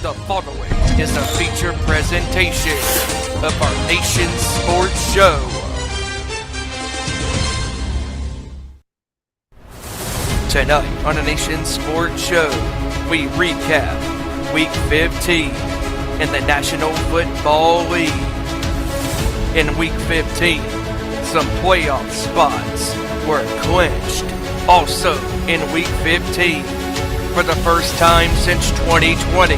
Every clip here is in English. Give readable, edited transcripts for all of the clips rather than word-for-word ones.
The following is a feature presentation of our nation's sports show. Tonight on the nation's sports show, we recap Week 15 in the National Football League. In Week 15, some playoff spots were clinched. Also in Week 15, for the first time since 2020,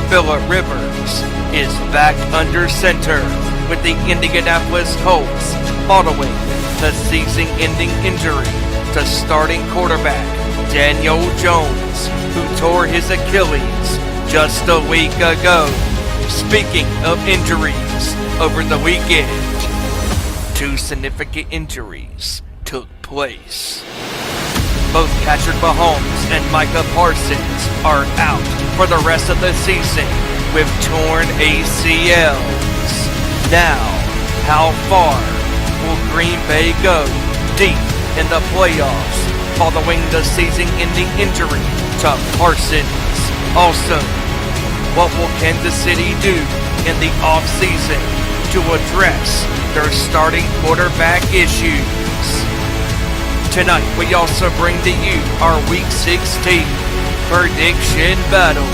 Phillip Rivers is back under center with the Indianapolis Colts following the season-ending injury to starting quarterback Daniel Jones, who tore his Achilles just a week ago. Speaking of injuries, over the weekend, two significant injuries took place. Both Patrick Mahomes and Micah Parsons are out for the rest of the season with torn ACLs. Now, how far will Green Bay go deep in the playoffs following the season-ending injury to Parsons? Also, what will Kansas City do in the offseason to address their starting quarterback issues? Tonight, we also bring to you our Week 16 prediction battles.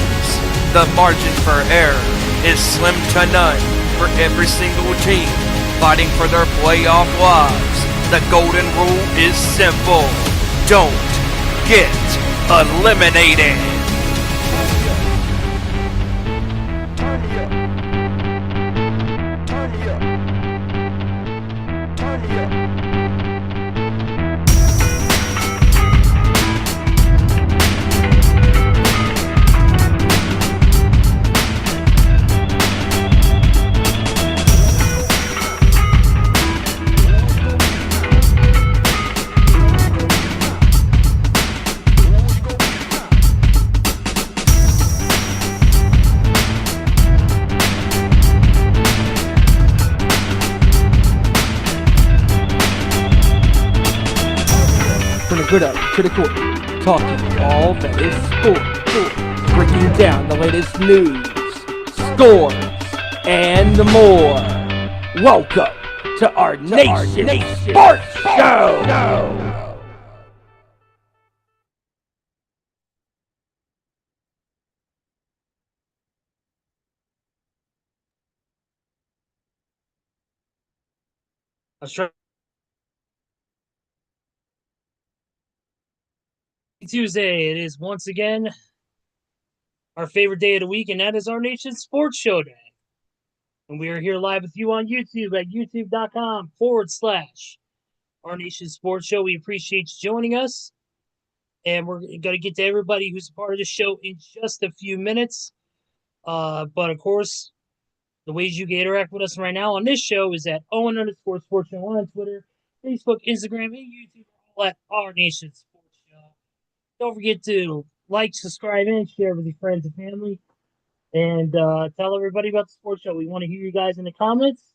The margin for error is slim to none for every single team fighting for their playoff lives. The golden rule is simple: don't get eliminated. Good up to the court, talking all that is sport, breaking down the latest news, scores, and more. Welcome to our Nation Sports Show. Let's try. Tuesday, it is once again our favorite day of the week, and that is our Nation Sports Show Day. And we are here live with you on YouTube at youtube.com/Our Nation Sports Show. We appreciate you joining us, and we're going to get to everybody who's a part of the show in just a few minutes. But of course, the ways you can interact with us right now on this show is at Owen_Sports Show on Twitter, Facebook, Instagram, and YouTube, all at Our Nation Sports Show. Don't forget to like, subscribe, and share with your friends and family. And tell everybody about the sports show. We want to hear you guys in the comments.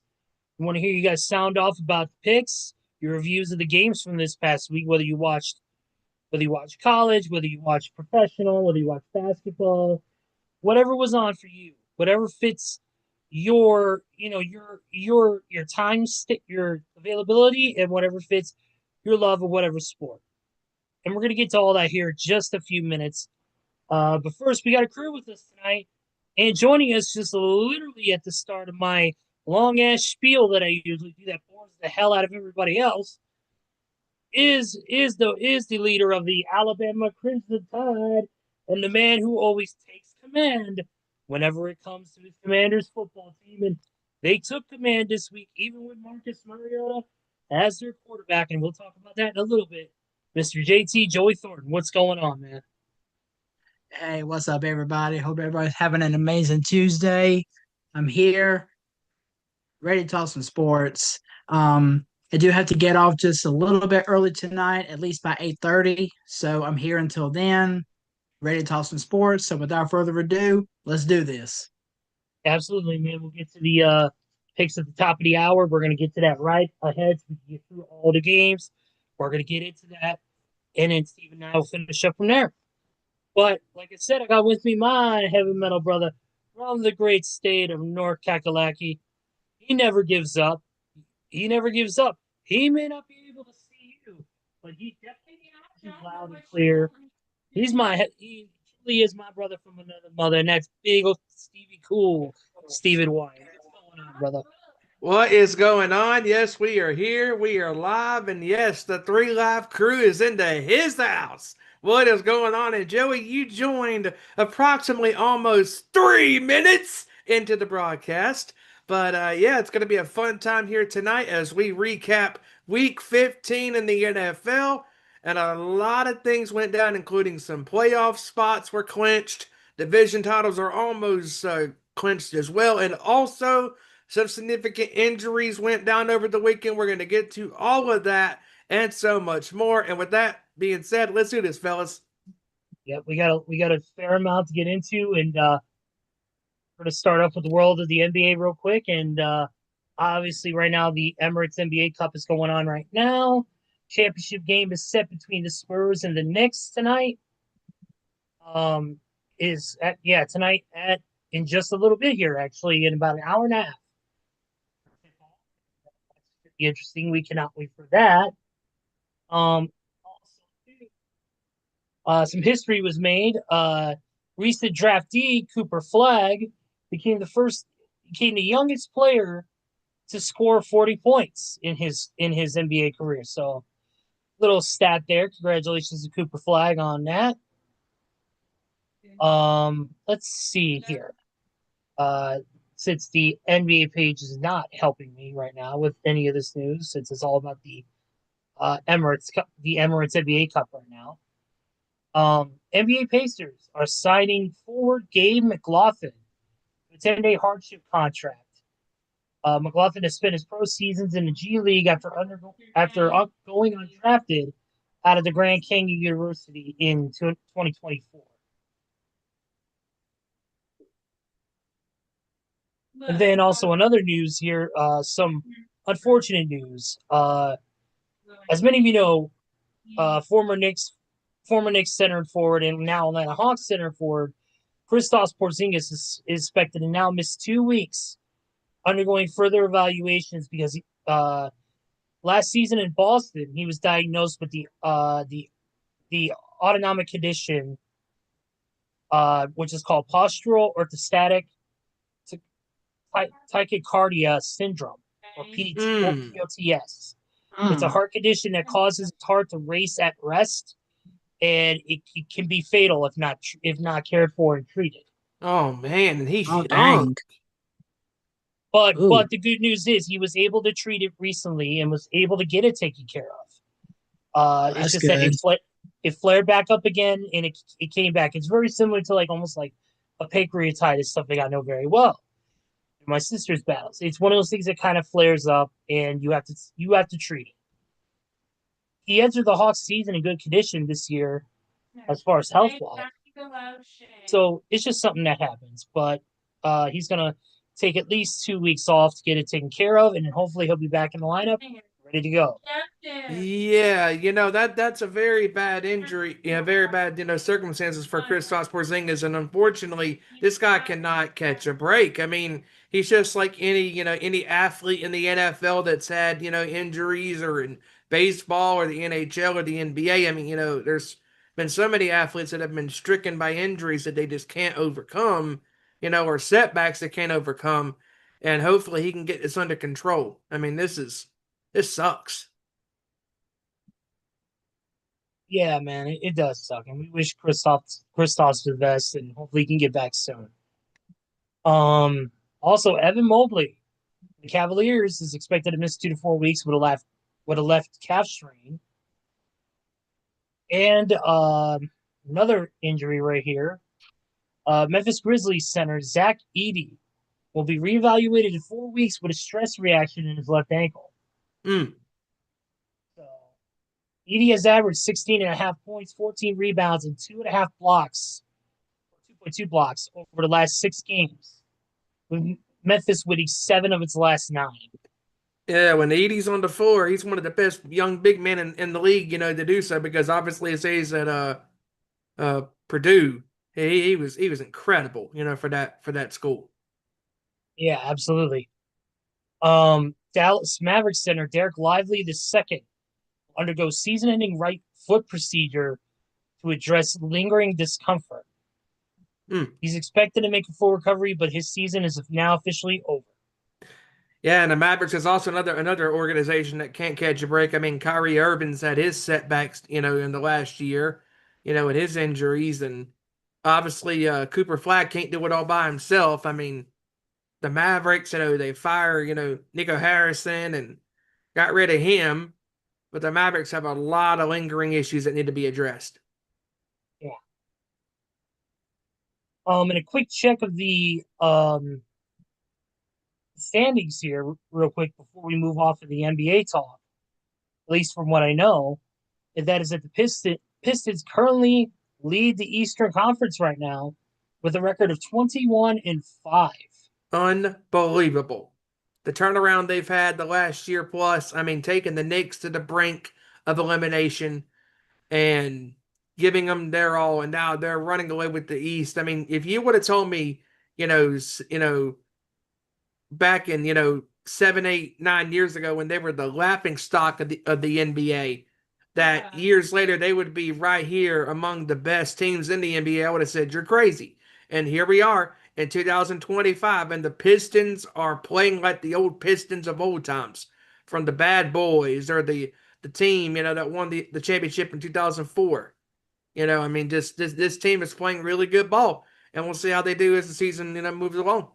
We want to hear you guys sound off about the picks, your reviews of the games from this past week, whether you watched college, whether you watched professional, whether you watched basketball, whatever was on for you, whatever fits your time, your availability, and whatever fits your love of whatever sport. And we're going to get to all that here in just a few minutes. But first, we got a crew with us tonight. And joining us just literally at the start of my long-ass spiel that I usually do that bores the hell out of everybody else is the leader of the Alabama Crimson Tide and the man who always takes command whenever it comes to his Commanders football team. And they took command this week, even with Marcus Mariota as their quarterback. And we'll talk about that in a little bit. Mr. JT, Joey Thornton, what's going on, man? Hey, what's up, everybody? Hope everybody's having an amazing Tuesday. I'm here, ready to talk some sports. I do have to get off just a little bit early tonight, at least by 8:30. So I'm here until then, ready to talk some sports. So without further ado, let's do this. Absolutely, man. We'll get to the picks at the top of the hour. We're going to get to that right ahead so we can get through all the games. We're going to get into that. And then Steve and I will finish up from there. But like I said, I got with me my heavy metal brother, from the great state of North Kakalaki. He never gives up. He never gives up. He may not be able to see you, but he definitely hears you loud and clear. He truly is my brother from another mother, and that's big old Stevie Cool, Stephen Wyand. What's going on, brother? What is going on? Yes, we are here. We are live. And yes, the Three Live crew is into his house. What is going on? And Joey, you joined approximately almost 3 minutes into the broadcast. But yeah, it's going to be a fun time here tonight as we recap week 15 in the NFL. And a lot of things went down, including some playoff spots were clinched. Division titles are almost clinched as well. And also, some significant injuries went down over the weekend. We're going to get to all of that and so much more. And with that being said, let's do this, fellas. Yep, we got a fair amount to get into, and we're going to start off with the world of the NBA real quick. And obviously, right now the Emirates NBA Cup is going on right now. Championship game is set between the Spurs and the Knicks tonight. Tonight at in just a little bit here, actually, in about an hour and a half. Interesting. We cannot wait for that. Some history was made. Recent draftee Cooper Flag became the youngest player to score 40 points in his NBA career. So, little stat there. Congratulations to Cooper Flag on that. Let's see here. Since the NBA page is not helping me right now with any of this news, since it's all about the Emirates NBA Cup right now. NBA Pacers are signing forward Gabe McLaughlin to a 10-day hardship contract. McLaughlin has spent his pro seasons in the G League after going undrafted out of the Grand Canyon University in 2024. And then also another news here, some unfortunate news. As many of you know, former Knicks center forward and now Atlanta Hawks center forward, Kristaps Porzingis is expected to now miss 2 weeks, undergoing further evaluations because last season in Boston he was diagnosed with the autonomic condition, which is called postural orthostatic tachycardia syndrome, or POTS. It's a heart condition that causes its heart to race at rest, and it can be fatal if not cared for and treated. Oh man, and he's dang. But the good news is he was able to treat it recently and was able to get it taken care of. It's just good. That it flared back up again and it came back. It's very similar to almost like a pancreatitis, something I know very well. My sister's battles. It's one of those things that kind of flares up and you have to treat it. He entered the Hawks season in good condition this year as far as health wise. So it's just something that happens. But he's gonna take at least 2 weeks off to get it taken care of, and then hopefully he'll be back in the lineup, ready to go. Yeah, that's a very bad injury, very bad, circumstances for Kristaps Porzingis, and unfortunately, this guy cannot catch a break. I mean, he's just like any athlete in the NFL that's had, injuries, or in baseball or the NHL or the NBA. I mean, there's been so many athletes that have been stricken by injuries that they just can't overcome, or setbacks they can't overcome, and hopefully he can get this under control. I mean, this sucks. Yeah, man, it does suck, and we wish Kristaps the best, and hopefully he can get back soon. Also, Evan Mobley, the Cavaliers, is expected to miss 2 to 4 weeks with a left calf strain, and another injury right here. Memphis Grizzlies center Zach Edey will be reevaluated in 4 weeks with a stress reaction in his left ankle. So, Edey has averaged 16.5 points, 14 rebounds, and 2.5 blocks, 2.2 blocks over the last 6 games, with Memphis winning 7 of its last 9. Yeah, when Edey's on the floor, he's one of the best young big men in the league, to do so, because obviously it says that Purdue, He was incredible, for that school. Yeah, absolutely. Dallas Mavericks center Derek Lively II undergoes season-ending right foot procedure to address lingering discomfort. Mm. He's expected to make a full recovery, but his season is now officially over. Yeah, and the Mavericks is also another organization that can't catch a break. I mean, Kyrie Irving's had his setbacks, in the last year, with his injuries, and obviously Cooper Flag can't do it all by himself. I mean, the Mavericks, they fire, Nico Harrison and got rid of him, but the Mavericks have a lot of lingering issues that need to be addressed. Yeah. And a quick check of the standings here, real quick, before we move off of the NBA talk. At least from what I know, and that is that the Pistons currently lead the Eastern Conference right now with a record of 21-5. Unbelievable. The turnaround they've had the last year plus, I mean, taking the Knicks to the brink of elimination and giving them their all, and now they're running away with the East. I mean, if you would have told me, back in 7, 8, 9 years ago when they were the laughing stock of the NBA, that years later they would be right here among the best teams in the NBA, I would have said you're crazy. And here we are in 2025, and the Pistons are playing like the old Pistons of old times, from the Bad Boys or the team that won the championship in 2004. I mean, just this team is playing really good ball, and we'll see how they do as the season moves along.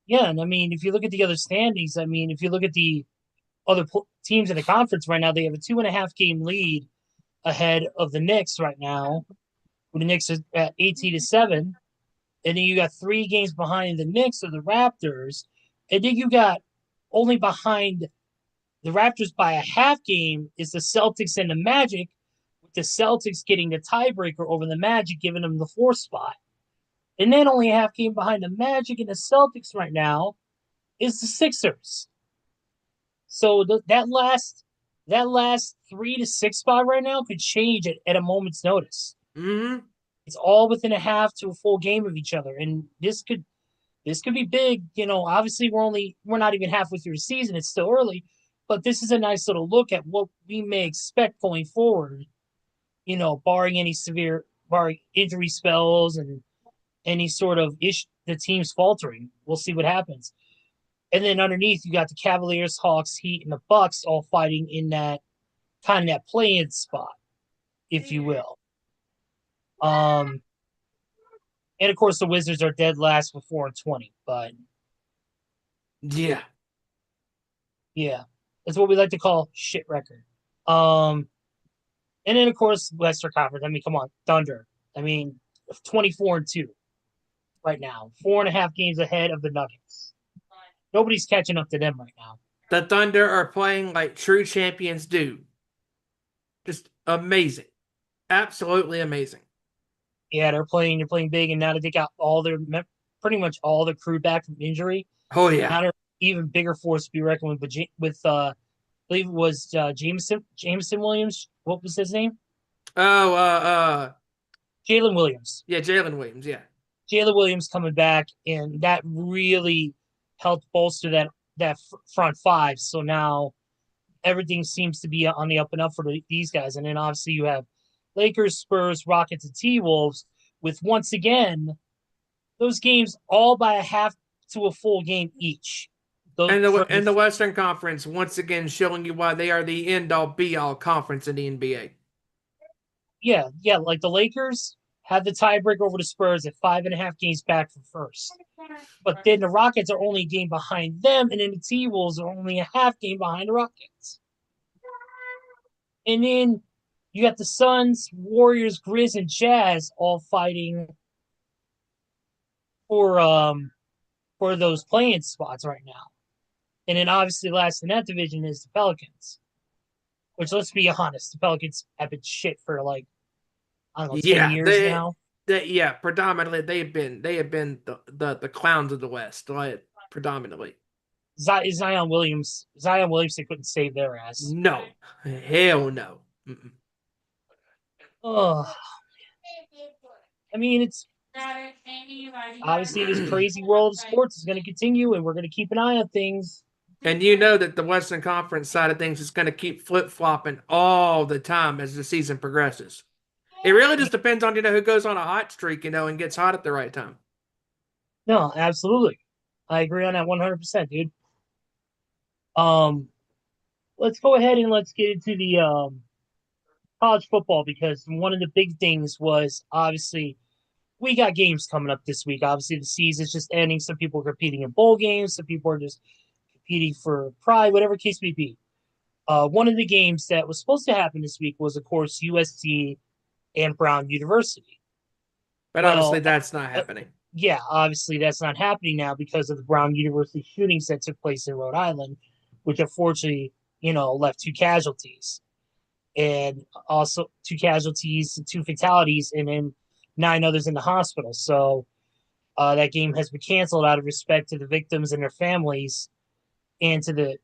Yeah, and I mean, if you look at the other standings, I mean, if you look at the other teams in the conference right now, they have a 2.5 game lead ahead of the Knicks right now. With the Knicks at 18-7, and then you got 3 games behind the Knicks or the Raptors, and then you got only behind the Raptors by a half game is the Celtics and the Magic, with the Celtics getting the tiebreaker over the Magic, giving them the 4th spot. And then only a half game behind the Magic and the Celtics right now is the Sixers. So that last 3 to 6 spot right now could change at a moment's notice. Mm-hmm. It's all within a half to a full game of each other, and this could be big. Obviously we're not even halfway through the season; it's still early, but this is a nice little look at what we may expect going forward. Barring injury spells and any sort of the team's faltering. We'll see what happens. And then underneath, you got the Cavaliers, Hawks, Heat, and the Bucks all fighting in that kind of that play-in spot, if you will. And of course, the Wizards are dead last with 4-20. But yeah, that's what we like to call shit record. And then of course, Western Conference. I mean, come on, Thunder. I mean, 24-2 right now, 4.5 games ahead of the Nuggets. Nobody's catching up to them right now. The Thunder are playing like true champions do. Just amazing. Absolutely amazing. Yeah, they're playing big, and now that they got pretty much all their crew back from injury. Oh yeah. Now they're even bigger force to be reckoned with. I believe it was Jameson Williams. What was his name? Oh, Jalen Williams. Yeah, Jalen Williams. Yeah. Jalen Williams coming back, and that really helped bolster that front five. So now everything seems to be on the up and up for these guys. And then obviously you have Lakers, Spurs, Rockets, and T-Wolves, with once again those games all by a half to a full game each. And the Western Conference once again showing you why they are the end-all be-all conference in the NBA. Yeah, like the Lakers had the tiebreaker over the Spurs at 5.5 games back from first. But then the Rockets are only a game behind them, and then the T-Wolves are only a half game behind the Rockets. And then you got the Suns, Warriors, Grizz, and Jazz all fighting for those playing spots right now. And then obviously last in that division is the Pelicans. Which, let's be honest, the Pelicans have been shit for like, I don't know, 10 years now. Predominantly they have been the clowns of the West, like, predominantly. Zion Williamson couldn't save their ass. No, hell no. Mm-mm. Oh, I mean, it's obviously this crazy world of sports is going to continue, and we're going to keep an eye on things. And you know that the Western Conference side of things is going to keep flip-flopping all the time as the season progresses. It really just depends on, who goes on a hot streak, and gets hot at the right time. No, absolutely. I agree on that 100%, dude. Let's go ahead and let's get into the college football, because one of the big things was obviously we got games coming up this week. Obviously, the season's just ending. Some people are competing in bowl games. Some people are just competing for pride, whatever case may be. One of the games that was supposed to happen this week was, of course, USC and Brown University. But obviously that's not happening. Yeah, obviously that's not happening now because of the Brown University shootings that took place in Rhode Island, which unfortunately, left 2 casualties. And also 2 casualties, 2 fatalities, and then 9 others in the hospital. So that game has been canceled out of respect to the victims and their families, and to the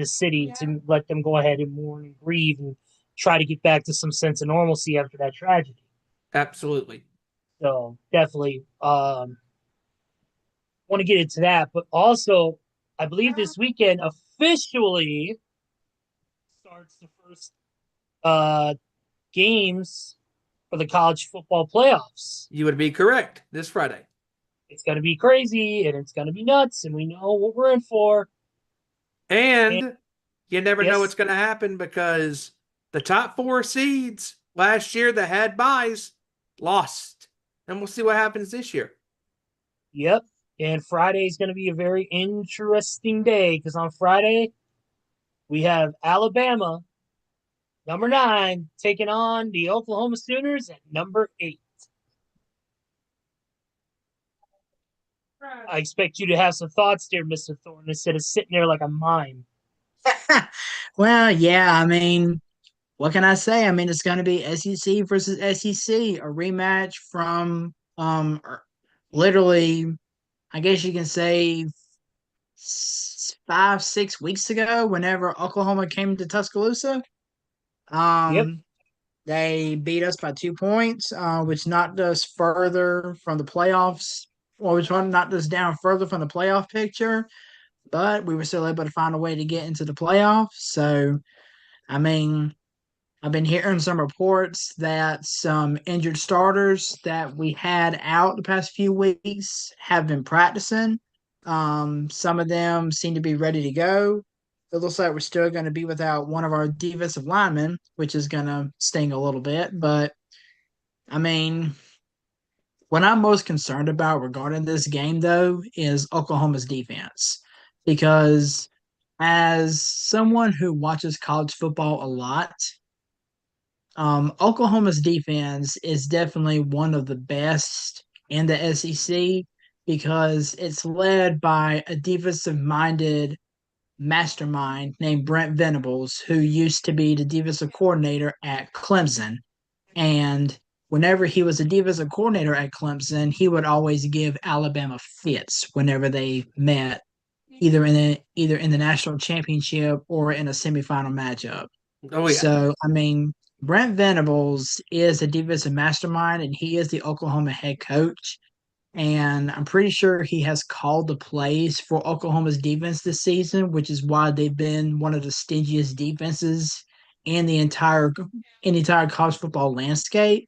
city, to let them go ahead and mourn and grieve and try to get back to some sense of normalcy after that tragedy. Absolutely. So definitely want to get into that. But also, I believe this weekend officially starts the first games for the college football playoffs. You would be correct. This Friday. It's going to be crazy, and it's going to be nuts, and we know what we're in for. And you never know Yes. what's going to happen, because the top 4 seeds last year that had buys lost. And we'll see what happens this year. Yep. And Friday is going to be a very interesting day, because on Friday we have Alabama, number 9, taking on the Oklahoma Sooners at number 8. I expect you to have some thoughts there, Mr. Thornton, instead of sitting there like a mime. Well, yeah, I mean, what can I say? I mean, it's going to be SEC versus SEC, a rematch from literally, I guess you can say 5-6 weeks ago, whenever Oklahoma came to Tuscaloosa. Yep. They beat us by 2 points, which knocked us further from the playoffs, or which knocked us down further from the playoff picture. But we were still able to find a way to get into the playoffs. So, I mean, I've been hearing some reports that some injured starters that we had out the past few weeks have been practicing. Some of them seem to be ready to go. It looks like we're still going to be without one of our defensive linemen, which is going to sting a little bit. But, I mean, what I'm most concerned about regarding this game, though, is Oklahoma's defense. Because as someone who watches college football a lot, Oklahoma's defense is definitely one of the best in the SEC, because it's led by a defensive-minded mastermind named Brent Venables, who used to be the defensive coordinator at Clemson. And whenever he was a defensive coordinator at Clemson, he would always give Alabama fits whenever they met, either in the national championship or in a semifinal matchup. Oh, yeah. So, I mean, Brent Venables is a defensive mastermind, and he is the Oklahoma head coach. And I'm pretty sure he has called the plays for Oklahoma's defense this season, which is why they've been one of the stingiest defenses in the entire college football landscape.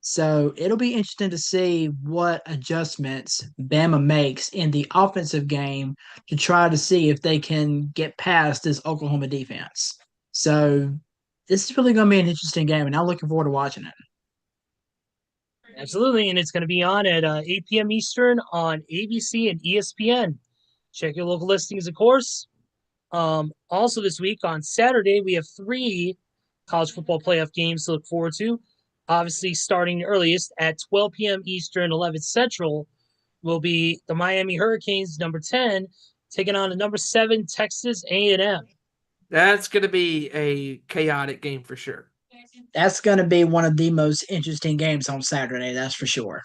So it'll be interesting to see what adjustments Bama makes in the offensive game to try to see if they can get past this Oklahoma defense. So this is really going to be an interesting game, and I'm looking forward to watching it. Absolutely. And it's going to be on at 8 p.m. Eastern on ABC and ESPN. Check your local listings, of course. Also this week on Saturday, we have 3 college football playoff games to look forward to. Obviously, starting earliest at 12 p.m. Eastern, 11 Central, will be the Miami Hurricanes, number 10, taking on the number 7 Texas A&M. That's going to be a chaotic game for sure. That's going to be one of the most interesting games on Saturday, that's for sure.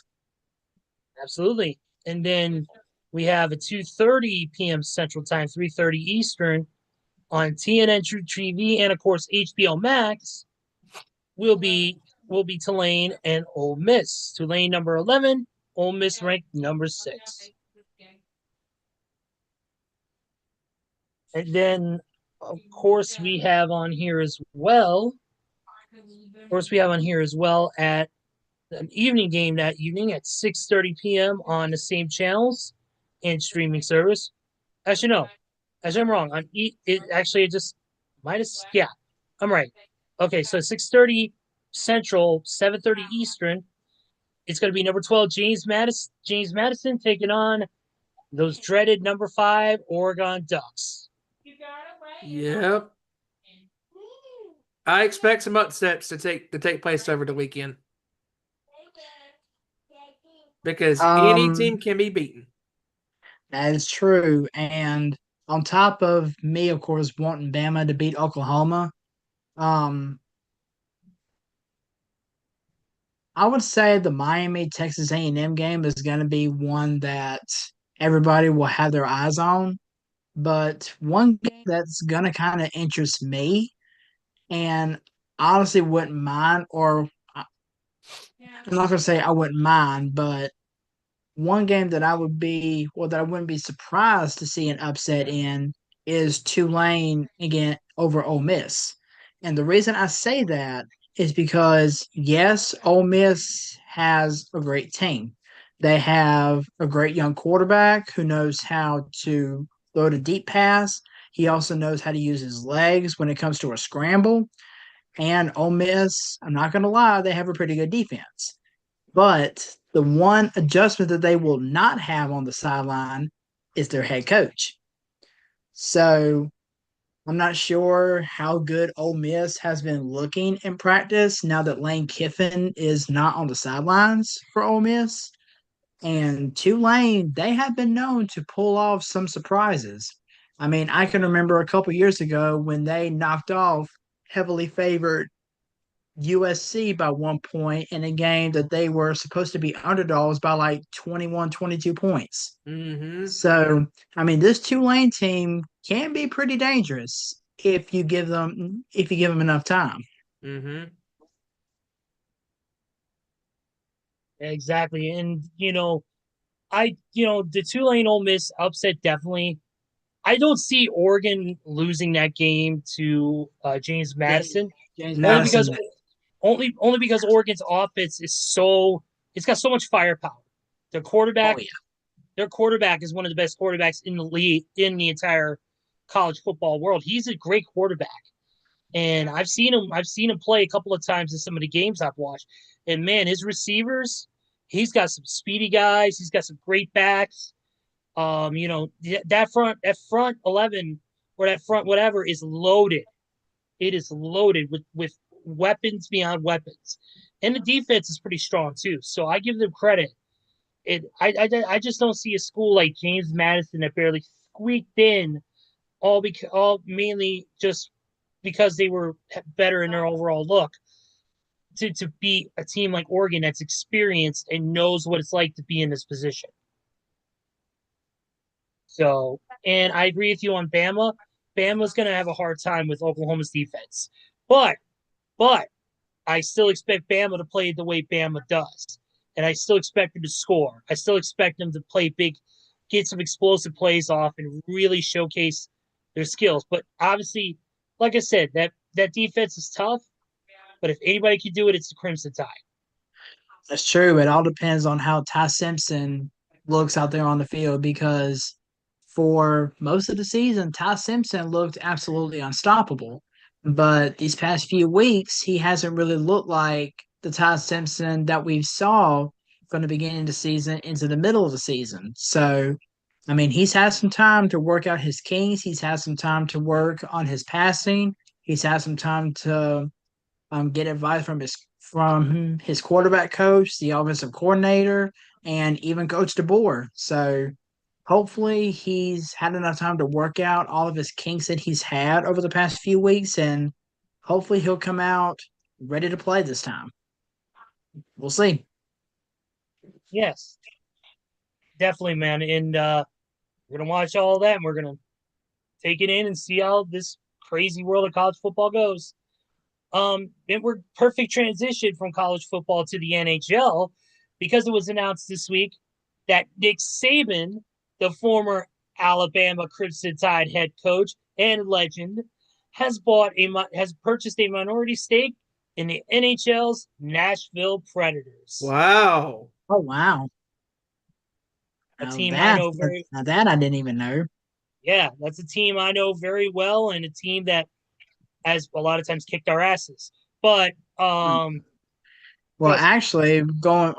Absolutely. And then we have a 2:30 p.m. Central Time, 3:30 Eastern on TNN True TV and, of course, HBO Max will be will be Tulane and Ole Miss. Tulane number 11, Ole Miss ranked number 6. And then, of course, we have on here as well. At an evening game that evening at 6:30 p.m. on the same channels and streaming service. Actually, no. Actually, I'm wrong. I'm right. Okay, so 6:30 Central, 7:30 Eastern. It's going to be number 12, James Madison taking on those dreaded number 5 Oregon Ducks. Yep. I expect some upsets to take place over the weekend. Because any team can be beaten. That is true. And on top of me, of course, wanting Bama to beat Oklahoma, I would say the Miami Texas A&M game is going to be one that everybody will have their eyes on. But one game that's going to kind of interest me, and honestly wouldn't mind, or I'm not going to say I wouldn't mind, but one game that that I wouldn't be surprised to see an upset in is Tulane again over Ole Miss. And the reason I say that is because, yes, Ole Miss has a great team. They have a great young quarterback who knows how to throw the deep pass. He also knows how to use his legs when it comes to a scramble. And Ole Miss, I'm not going to lie, they have a pretty good defense. But the one adjustment that they will not have on the sideline is their head coach. So I'm not sure how good Ole Miss has been looking in practice now that Lane Kiffin is not on the sidelines for Ole Miss. And Tulane, they have been known to pull off some surprises. I mean, I can remember a couple years ago when they knocked off heavily favored USC by 1 point in a game that they were supposed to be underdogs by like 21, 22 points. Mm-hmm. So, I mean, this Tulane team can be pretty dangerous if you give them enough time. Mm-hmm. Exactly. And, the Tulane Ole Miss upset definitely. I don't see Oregon losing that game to James Madison. James Only Madison. because Oregon's offense it's got so much firepower. Their quarterback, Oh, yeah. their quarterback is one of the best quarterbacks in the league in the entire college football world. He's a great quarterback. And I've seen him play a couple of times in some of the games I've watched. And man, his receivers, he's got some speedy guys, he's got some great backs. That front 11 or that front whatever is loaded. It is loaded with weapons beyond weapons, and the defense is pretty strong too. So I give them credit. I just don't see a school like James Madison that barely squeaked in, all mainly just because they were better in their overall look. To beat a team like Oregon that's experienced and knows what it's like to be in this position. So, and I agree with you on Bama. Bama's going to have a hard time with Oklahoma's defense. But I still expect Bama to play the way Bama does. And I still expect them to score. I still expect them to play big, get some explosive plays off, and really showcase their skills. But obviously, like I said, that defense is tough. But if anybody can do it, it's the Crimson Tide. That's true. It all depends on how Ty Simpson looks out there on the field because for most of the season, Ty Simpson looked absolutely unstoppable. But these past few weeks, he hasn't really looked like the Ty Simpson that we saw from the beginning of the season into the middle of the season. So, I mean, he's had some time to work out his kinks. He's had some time to work on his passing. He's had some time to get advice from his quarterback coach, the offensive coordinator, and even Coach DeBoer. So hopefully he's had enough time to work out all of his kinks that he's had over the past few weeks, and hopefully he'll come out ready to play this time. We'll see. Yes, definitely, man. And we're gonna watch all that, and we're gonna take it in and see how this crazy world of college football goes. And we're perfect transition from college football to the NHL because it was announced this week that Nick Saban, the former Alabama Crimson Tide head coach and legend, has purchased a minority stake in the NHL's Nashville Predators. Wow. Oh wow. A Now team I that know very now that I didn't even know. yeah, that's a team I know very well and a team that has a lot of times kicked our asses. But Well, actually, going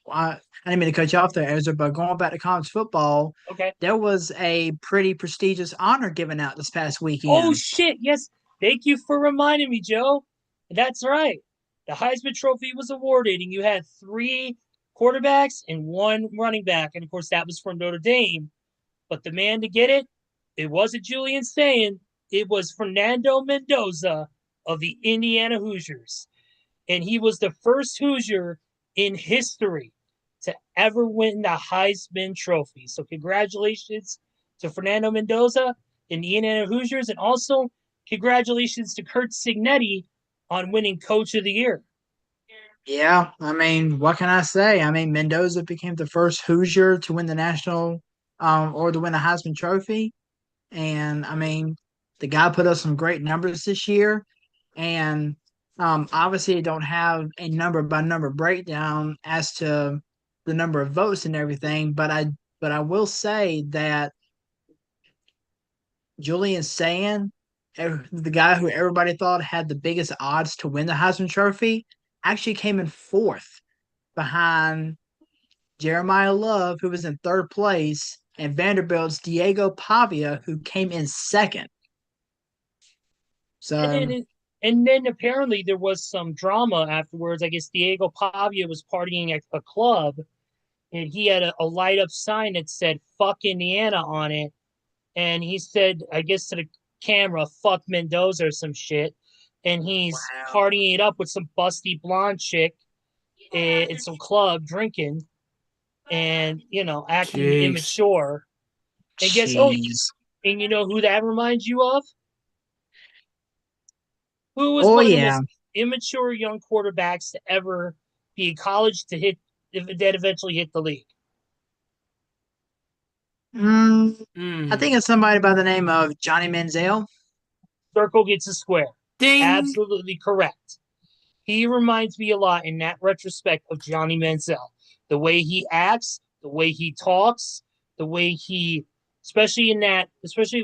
I didn't mean to cut you off there, Ezra, but going back to college football, okay. there was a pretty prestigious honor given out this past Oh weekend. shit! Yes, thank you for reminding me, Joe. That's right. The Heisman Trophy was awarded, and you had 3 quarterbacks and 1 running back, and of course that was from Notre Dame. But the man to get it, it wasn't Julian Sayin. It was Fernando Mendoza of the Indiana Hoosiers, and he was the first Hoosier in history to ever win the Heisman Trophy. So congratulations to Fernando Mendoza and the Indiana Hoosiers, and also congratulations to Kurt Signetti on winning Coach of the Year. Yeah, I mean, what can I say? I mean, Mendoza became the first Hoosier to win the national, or to win a Heisman Trophy, and I mean, the guy put up some great numbers this year, and obviously, I don't have a number by number breakdown as to the number of votes and everything, but I will say that Julian Sayin, the guy who everybody thought had the biggest odds to win the Heisman Trophy, actually came in fourth behind Jeremiah Love, who was in third place, and Vanderbilt's Diego Pavia, who came in second. And So, then, and then apparently there was some drama afterwards. I guess Diego Pavia was partying at a club, and he had a light up sign that said "fuck Indiana" on it, and he said, I guess to the camera, "fuck Mendoza" or some shit, and he's wow. partying it up with some busty blonde chick in some club drinking, and acting Jeez. immature. And guess Jeez. and you know who that reminds you of? Who was Oh, one of the yeah. most immature young quarterbacks to ever be in college to hit that eventually hit the league? Mm, I Mm. think it's somebody by the name of Johnny Manziel. Circle gets a square. Ding. Absolutely correct. He reminds me a lot in that retrospect of Johnny Manziel. The way he acts, the way he talks, the way he, especially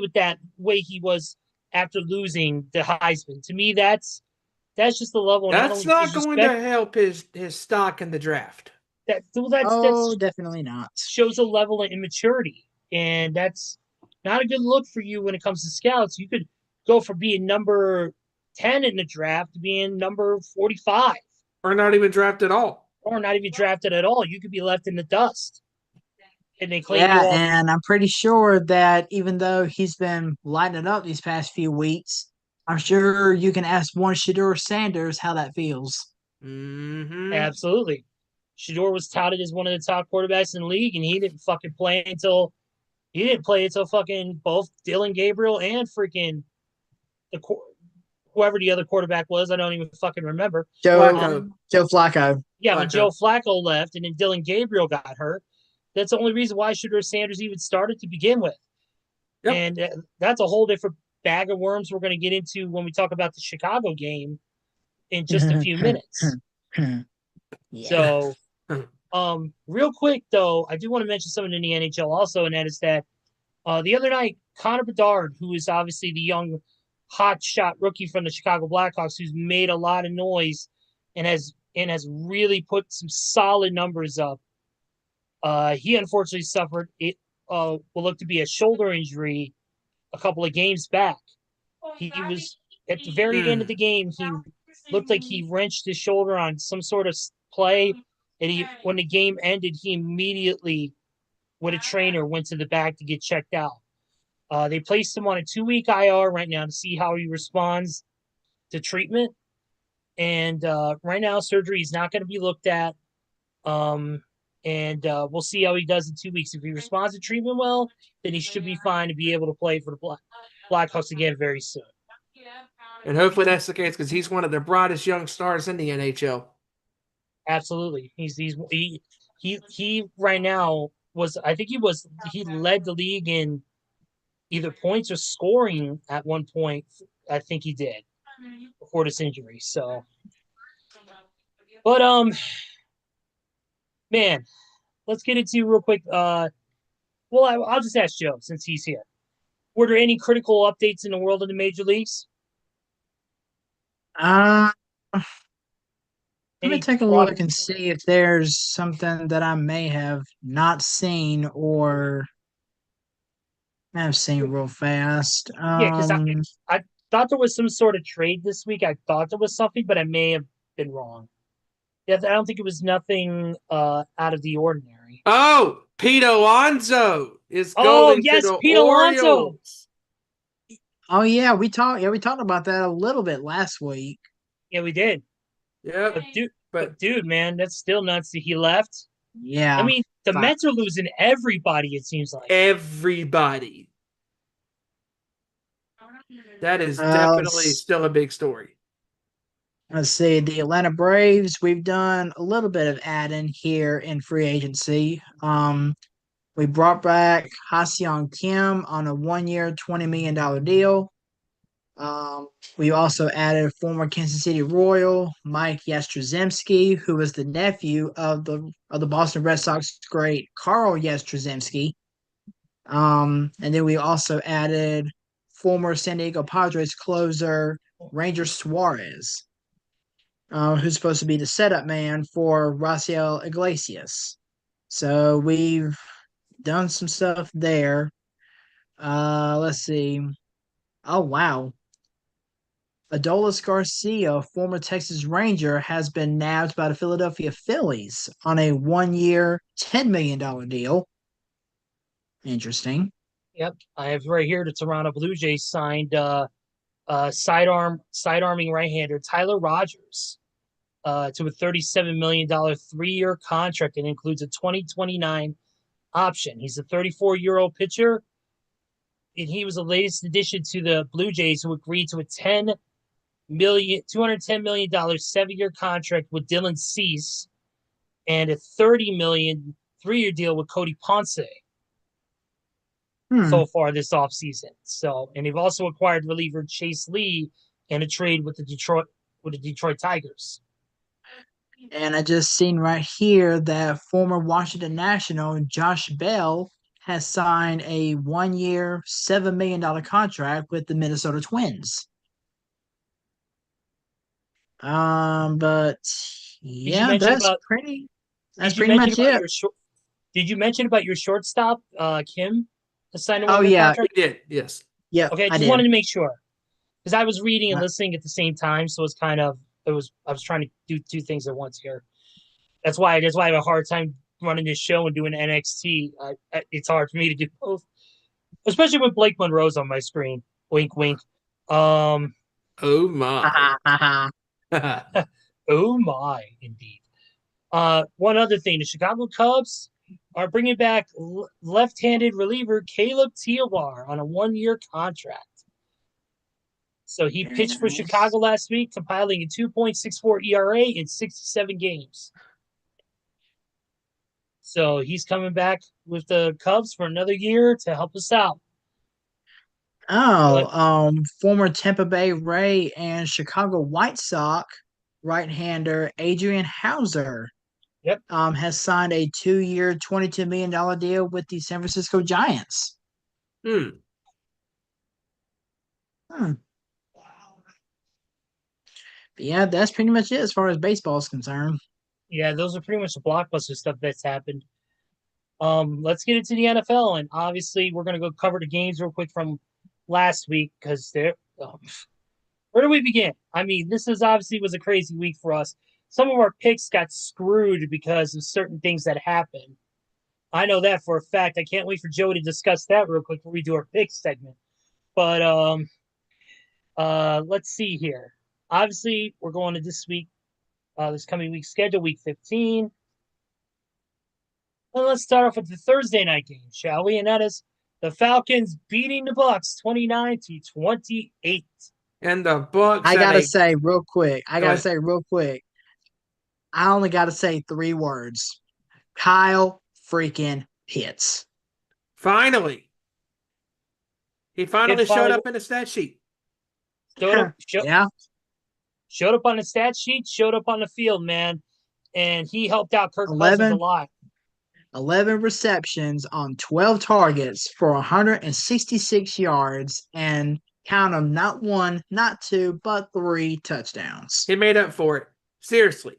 with that way he was after losing the Heisman. To me, that's just the level of not That's only not going disrespect to help his stock in the draft. Oh, that's definitely not. shows a level of immaturity, and that's not a good look for you when it comes to scouts. You could go from being number 10 in the draft to being number 45, Or not even draft at all. or not even drafted at all. You could be left in the dust, and they claim you Yeah, all. and I'm pretty sure that even though he's been lighting it up these past few weeks, I'm sure you can ask one Shador Sanders how that feels. Mm-hmm. Absolutely. Shador was touted as one of the top quarterbacks in the league, and he didn't play until fucking both Dylan Gabriel and freaking the whoever the other quarterback was. I don't even fucking remember. Joe Flacco. Joe Flacco. Yeah, when Joe Flacco. Flacco left and then Dylan Gabriel got hurt, that's the only reason why Shador Sanders even started to begin with. Yep. And that's a whole different bag of worms we're going to get into when we talk about the Chicago game in just a few minutes. Yeah. So, real quick though, I do want to mention something in the NHL also, and that is that the other night, Connor Bedard, who is obviously the young hot shot rookie from the Chicago Blackhawks, who's made a lot of noise and has really put some solid numbers up. He unfortunately suffered it will look to be a shoulder injury a couple of games back. He was at the very end of Mm. the game. He looked like he wrenched his shoulder on some sort of play, and when the game ended, he immediately, with a trainer, went to the back to get checked out. They placed him on a 2-week IR right now to see how he responds to treatment. And right now, surgery is not going to be looked at. And we'll see how he does in 2 weeks. If he responds to treatment well, then he should be fine to be able to play for the Blackhawks again very soon. And hopefully that's the case because he's one of the brightest young stars in the NHL. Absolutely. He right now he led the league in either points or scoring at one point. I think he did before this injury. So, but man, let's get into real quick. Well, I'll just ask Joe since he's here. Were there any critical updates in the world of the major leagues? Uh, let me Any take a product? look and see if there's something that I may have not seen or have seen real fast. Yeah, because I thought there was some sort of trade this week. I thought there was something, but I may have been wrong. Yeah, I don't think it was nothing out of the ordinary. Oh, Pete Alonso is Oh going to yes, the Pete Alonso. Orioles. Oh yeah, we talked about that a little bit last week. Yeah, we did. Yep. But dude, man, that's still nuts that he left. I Yeah, mean, the fi- Mets are losing everybody. It seems like. Everybody. That is uh, definitely still a big story. let's see, the Atlanta Braves. We've done a little bit of adding here in free agency. We brought back Ha-Seong Kim on a 1 year, $20 million deal. We also added former Kansas City Royal Mike Yastrzemski, who was the nephew of the Boston Red Sox great Carl Yastrzemski. And then we also added former San Diego Padres closer Ranger Suarez, who's supposed to be the setup man for Raciel Iglesias. So we've done some stuff there. Let's see. Oh wow. Adolis Garcia, former Texas Ranger, has been nabbed by the Philadelphia Phillies on a 1 year, $10 million deal. Interesting. Yep, I have right here. The Toronto Blue Jays signed sidearming right-hander Tyler Rogers to a $37 million 3 year contract and includes a 2029 option. He's a 34-year-old pitcher, and he was the latest addition to the Blue Jays, who agreed to a $210 million 7 year contract with Dylan Cease and a $30 million 3 year deal with Cody Ponce Hmm. so far this offseason. So, and they've also acquired reliever Chase Lee in a trade with the Detroit Tigers. And I just seen right here that former Washington National Josh Bell has signed a 1 year, $7 million contract with the Minnesota Twins. But Did you yeah, mention about? that's Did you pretty mention much about it. your short? Did you mention about your shortstop, Kim, signing a Oh 1 year yeah, contract? He did, yes. yep, Okay, I I just did. wanted to make sure because I was reading and Uh, listening at the same time, so it's kind of I was trying to do two things at once here. That's why I have a hard time running this show and doing NXT. It's hard for me to do both, especially with Blake Monroe's on my screen. Wink, wink. Um, Oh my. oh my, indeed. One other thing: the Chicago Cubs are bringing back left-handed reliever Caleb Tiawar on a 1 year contract. So he Very pitched for nice. Chicago last week, compiling a 2.64 ERA in 67 games. So he's coming back with the Cubs for another year to help us out. Oh, But former Tampa Bay Ray and Chicago White Sox right-hander Adrian Hauser yep, has signed a 2 year, $22 million deal with the San Francisco Giants. Hmm. Hmm. But yeah, that's pretty much it as far as baseball is concerned. yeah, those are pretty much the blockbuster stuff that's happened. Let's get into the NFL, and obviously we're gonna go cover the games real quick from last week because they're where do we begin? I mean, this is obviously was a crazy week for us. Some of our picks got screwed because of certain things that happened. I know that for a fact. I can't wait for Joe to discuss that real quick before we do our picks segment. But let's see here. Obviously, we're going to this coming week schedule, week 15. Well, let's start off with the Thursday night game, shall we? And that is the Falcons beating the Bucks 29-28. And the Bucks I had gotta a say real quick. Go ahead. I only gotta say 3 words. Kyle freaking Pitts. Finally. He finally It showed finally up in the stat sheet. Yeah. showed up on the stat sheet, showed up on the field, man. And he helped out Kirk Cousins a 11, lot. 11 receptions on 12 targets for 166 yards and count them not one, not two, but 3 touchdowns. He made up for it. Seriously.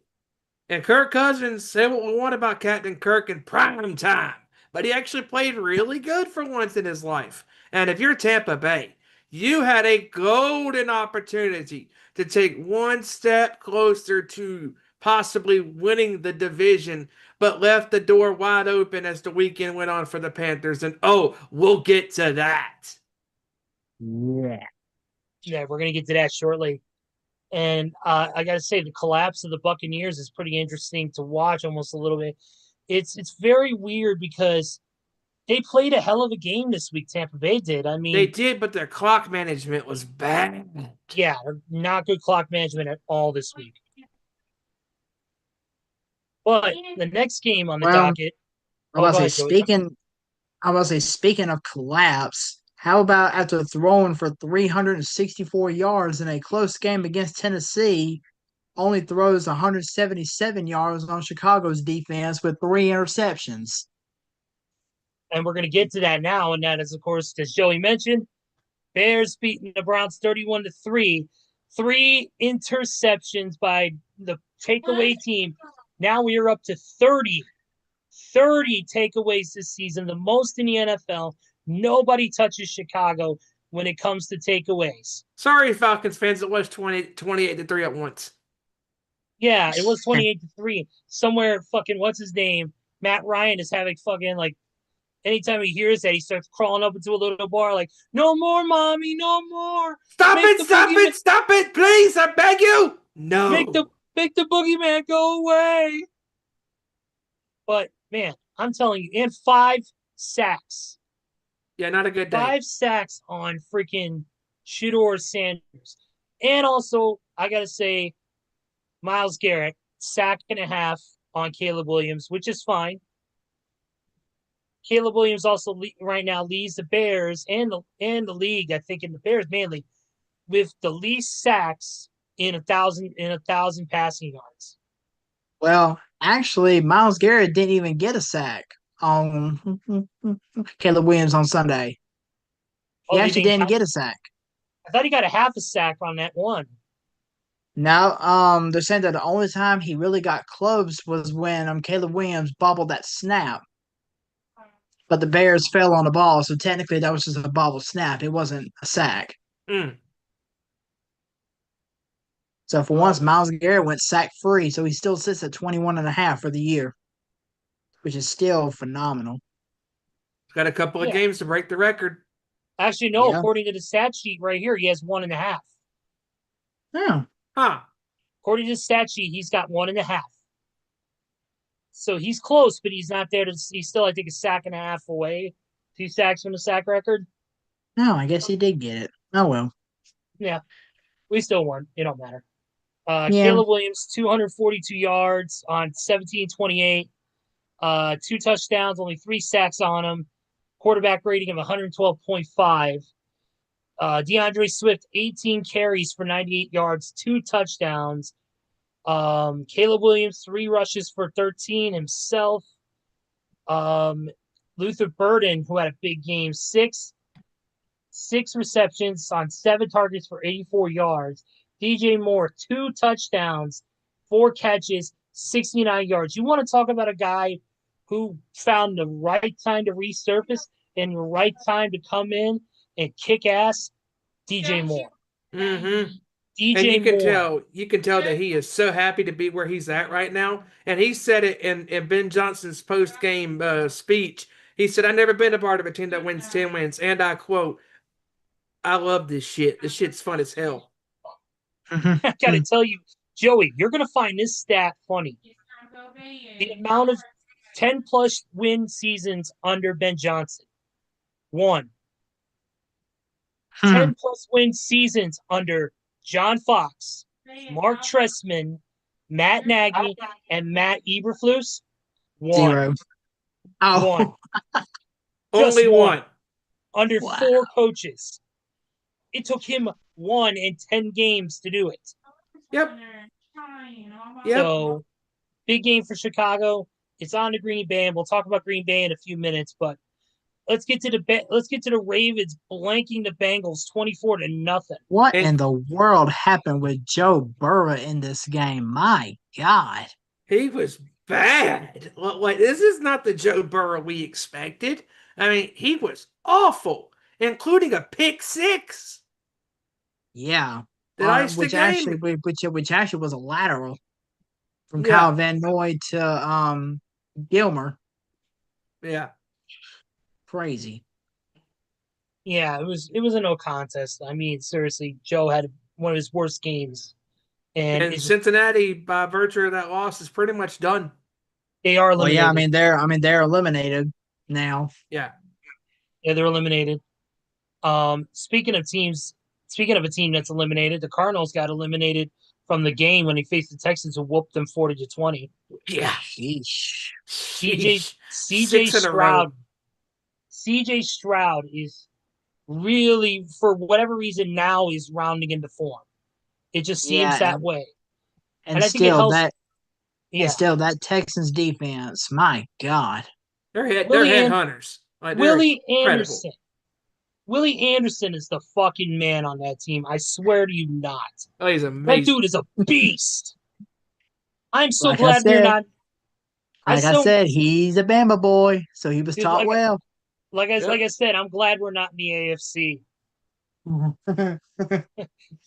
And Kirk Cousins, say what we want about Captain Kirk in prime time, but he actually played really good for once in his life. And if you're Tampa Bay, you had a golden opportunity to take one step closer to possibly winning the division, but left the door wide open as the weekend went on for the Panthers. And oh, we'll get to that. Yeah. Yeah, we're gonna get to that shortly. And I got to say, the collapse of the Buccaneers is pretty interesting to watch, almost a little bit. It's very weird because they played a hell of a game this week. Tampa Bay did. I They mean, did, but their clock management was bad. yeah, not good clock management at all this week. But the next game on the Well, docket. I'm about go to ahead, say Joey. speaking of collapse, how about after throwing for 364 yards in a close game against Tennessee, only throws 177 yards on Chicago's defense with 3 interceptions? And we're going to get to that now. And that is, of course, as Joey mentioned, Bears beating the Browns 31-3. 3 interceptions by the takeaway team. Now we are up to 30 takeaways this season, the most in the NFL. Nobody touches Chicago when it comes to takeaways. Sorry, Falcons fans, it was 28-3 at once. Yeah, it was 28-3. Somewhere fucking what's his name? Matt Ryan is having fucking like anytime he hears that, he starts crawling up into a little bar like, no more, mommy, no more. Stop Make stop it, please, I beg you. No. Make the boogeyman go away. But man, I'm telling you, and 5 sacks. Yeah, not a good day. 5 sacks on freaking Shedeur Sanders. And also, I got to say, Myles Garrett, 1.5 sacks on Caleb Williams, which is fine. Caleb Williams also right now leads the Bears and the league, I think in the Bears mainly, with the least sacks in 1,000 passing yards. Well, actually, Myles Garrett didn't even get a sack on Caleb Williams on Sunday. He actually didn't get a sack. I thought he got a 1/2 sack on that one. No, they're saying that the only time he really got close was when Caleb Williams bobbled that snap. But the Bears fell on the ball, so technically that was just a bobbled snap. It wasn't a sack. So for once, Myles Garrett went sack free, so he still sits at 21.5 for the year, which is still phenomenal. Got a couple of games to break the record. Actually, no. Yeah. According to the stat sheet right here, he has 1.5. Yeah. Huh. According to the stat sheet, he's got 1.5. So he's close, but he's not there. He's still, I think, 1.5 sacks away. 2 sacks from the sack record. No, I guess he did get it. Oh, well. Yeah. We still won. It don't matter. Yeah. Caleb Williams, 242 yards on 17-28. 2 touchdowns, only 3 sacks on him. Quarterback rating of 112.5. DeAndre Swift, 18 carries for 98 yards, 2 touchdowns. Caleb Williams, 3 rushes for 13 himself. Luther Burden, who had a big game, 6 receptions on 7 targets for 84 yards. DJ Moore, 2 touchdowns, 4 catches, 69 yards. You want to talk about a guy who found the right time to resurface and the right time to come in and kick ass? DJ Moore. Mm-hmm. DJ and Moore. you can tell that he is so happy to be where he's at right now. And he said it in Ben Johnson's post-game speech. He said, I've never been a part of a team that wins 10 wins. And I quote, I love this shit. This shit's fun as hell. I got to tell you, Joey, you're going to find this stat funny. The amount of 10-plus win seasons under Ben Johnson. 1. 10 plus win seasons under John Fox, Mark Trestman, Matt Nagy, and Matt Eberflus? One. 0. Oh, One. Just Only one. Under Wow. 4 coaches. It took him 1 in 10 games to do it. Yep. So, big game for Chicago. It's on to Green Bay, and we'll talk about Green Bay in a few minutes. But let's get to the Ravens blanking the Bengals 24-0. What And- in the world happened with Joe Burrow in this game? My God. He was bad. Like, this is not the Joe Burrow we expected. I mean, he was awful, including a pick 6 Yeah. that iced the which game. actually actually was a lateral from Yeah. Kyle Van Noy to Gilmer. Yeah. Crazy. Yeah, it was a no contest. I mean, seriously, Joe had one of his worst games, and And it's just, Cincinnati, by virtue of that loss, is pretty much done. they are Well, eliminated. yeah, they're eliminated now. Yeah. Yeah, they're eliminated. Speaking of a team that's eliminated, the Cardinals got eliminated from the game when they faced the Texans, who whooped them 40-20. Yeah. Sheesh. CJ Six in a row. Stroud. CJ Stroud is really, for whatever reason, now is rounding into form. It just seems Yeah, that way. And I think it still helps. and still that Texans defense, my God. They're Willie headhunters. Like, they're Willie incredible. Anderson. Willie Anderson is the fucking man on that team. I swear to you not. Oh, he's That amazing. dude is a beast. I'm so Like I glad we're said- not. Like I said, he's a Bama boy, so he was Dude, taught well. Like I said, I'm glad we're not in the AFC. At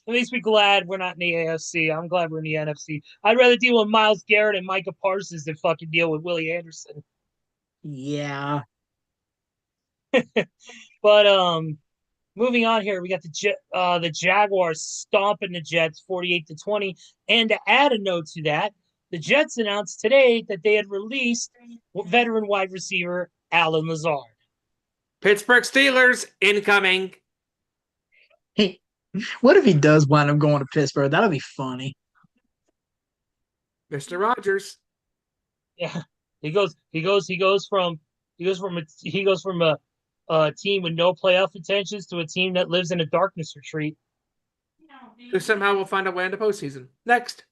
least be glad we're not in the AFC. I'm glad we're in the NFC. I'd rather deal with Myles Garrett and Micah Parsons than fucking deal with Willie Anderson. Yeah. But moving on here, we got the Jaguars stomping the Jets 48-20. And to add a note to that, the Jets announced today that they had released veteran wide receiver Alan Lazard. Pittsburgh Steelers incoming. What if he does wind up going to Pittsburgh? That'll be funny. Mr. Rogers. Yeah, he goes from a team with no playoff intentions to a team that lives in a darkness retreat. Who somehow will find a way into postseason. Next.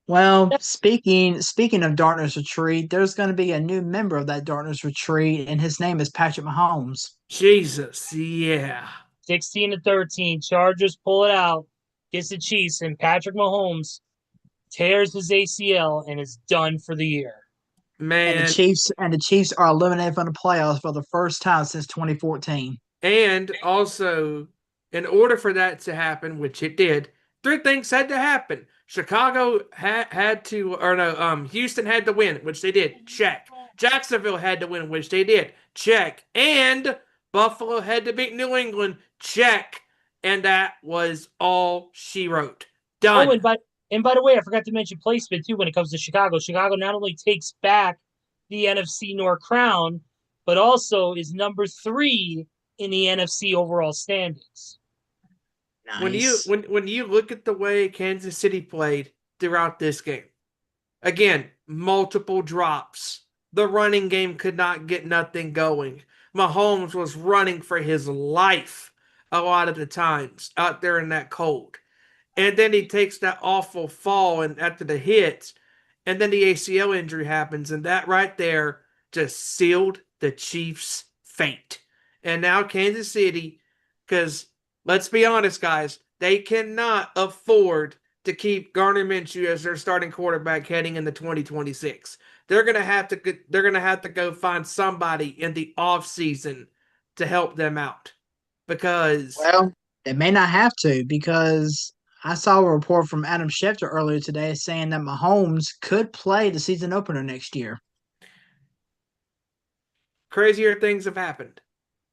Well, speaking of Darkness Retreat, there's going to be a new member of that Darkness Retreat, and his name is Patrick Mahomes. Jesus, yeah. 16-13, Chargers pull it out, gets the Chiefs, and Patrick Mahomes tears his ACL and is done for the year. Man. And the Chiefs are eliminated from the playoffs for the first time since 2014. And also, in order for that to happen, which it did, 3 things had to happen. Chicago had to, or no, Houston had to win, which they did. Check. Jacksonville had to win, which they did. Check. And Buffalo had to beat New England. Check. And that was all she wrote. Done. Oh, and by the way, I forgot to mention placement too when it comes to Chicago. Chicago not only takes back the NFC North crown, but also is number 3 in the NFC overall standings. Nice. When you look at the way Kansas City played throughout this game, again, multiple drops. The running game could not get nothing going. Mahomes was running for his life a lot of the times out there in that cold. And then he takes that awful fall and after the hit, and then the ACL injury happens, and that right there just sealed the Chiefs' fate. And now Kansas City, because let's be honest, guys, they cannot afford to keep Gardner Minshew as their starting quarterback heading into 2026. They're gonna have to go find somebody in the offseason to help them out. Because Well, they may not have to, because I saw a report from Adam Schefter earlier today saying that Mahomes could play the season opener next year. crazier things have happened.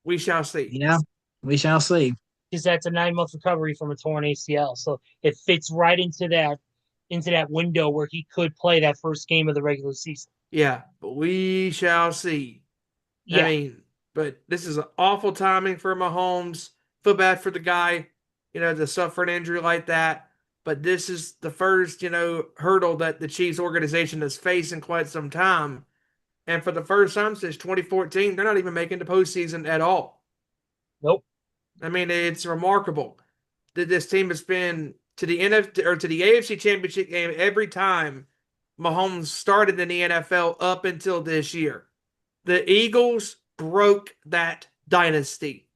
We shall see. Yeah, we shall see. Because that's a 9-month recovery from a torn ACL. So it fits right into that window where he could play that first game of the regular season. Yeah, but we shall see. Yeah. I mean, but this is an awful timing for Mahomes. feel bad for the guy, to suffer an injury like that. But this is the first, hurdle that the Chiefs organization has faced in quite some time. And for the first time since 2014, they're not even making the postseason at all. Nope. I mean, it's remarkable that this team has been to the AFC Championship game every time Mahomes started in the NFL up until this year. The Eagles broke that dynasty.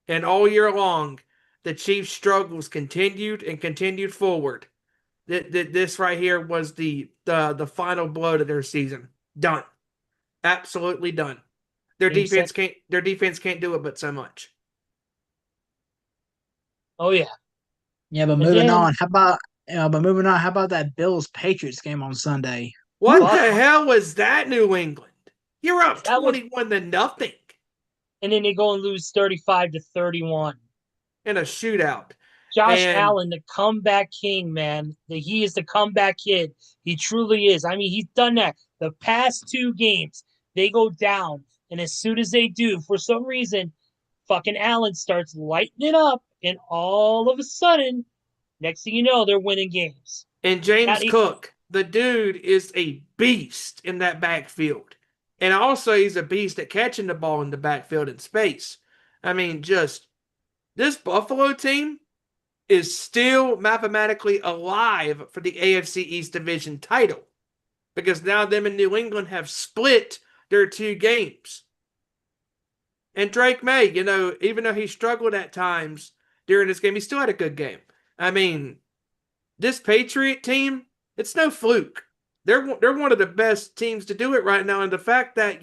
And all year long, the Chiefs' struggles continued and continued forward. This right here was the final blow to their season. Done. Absolutely done. Their defense can't do it but so much. Oh yeah. Yeah, but moving on. How about that Bills Patriots game on Sunday? What the hell was that, New England? You're up 21-0. And then they go and lose 35-31. In a shootout. Josh Allen, the comeback king, man. He is the comeback kid. He truly is. I mean, he's done that. The past 2 games, they go down. And as soon as they do, for some reason, fucking Allen starts lighting it up. And all of a sudden, next thing you know, they're winning games. And James Cook, the dude is a beast in that backfield. And also, he's a beast at catching the ball in the backfield in space. I mean, this Buffalo team is still mathematically alive for the AFC East Division title. Because now them and New England have split their 2 games. And Drake May, even though he struggled at times during this game, he still had a good game. I mean, this Patriot team, it's no fluke. They're one of the best teams to do it right now. And the fact that,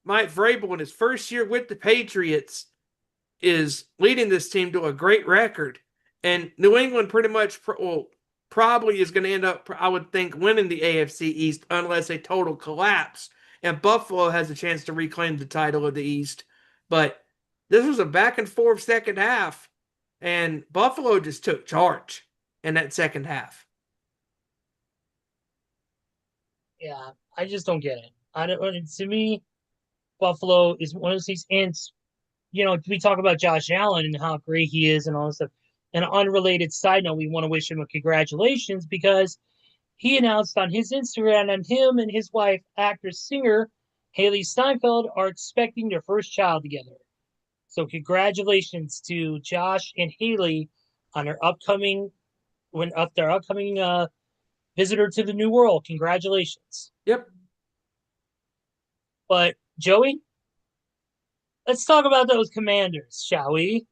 Mike Vrabel in his first year with the Patriots is leading this team to a great record. And New England pretty much probably is going to end up, I would think, winning the AFC East unless a total collapse. And Buffalo has a chance to reclaim the title of the East. But this was a back and forth second half. And Buffalo just took charge in that second half. Yeah, I just don't get it. To me, Buffalo is one of those things. And, we talk about Josh Allen and how great he is and all this stuff. An unrelated side note, we want to wish him a congratulations because he announced on his Instagram that him and his wife, actress-singer Haley Steinfeld, are expecting their first child together. So congratulations to Josh and Haley on their upcoming visitor to the new world. Congratulations. Yep. But Joey, let's talk about those Commanders, shall we?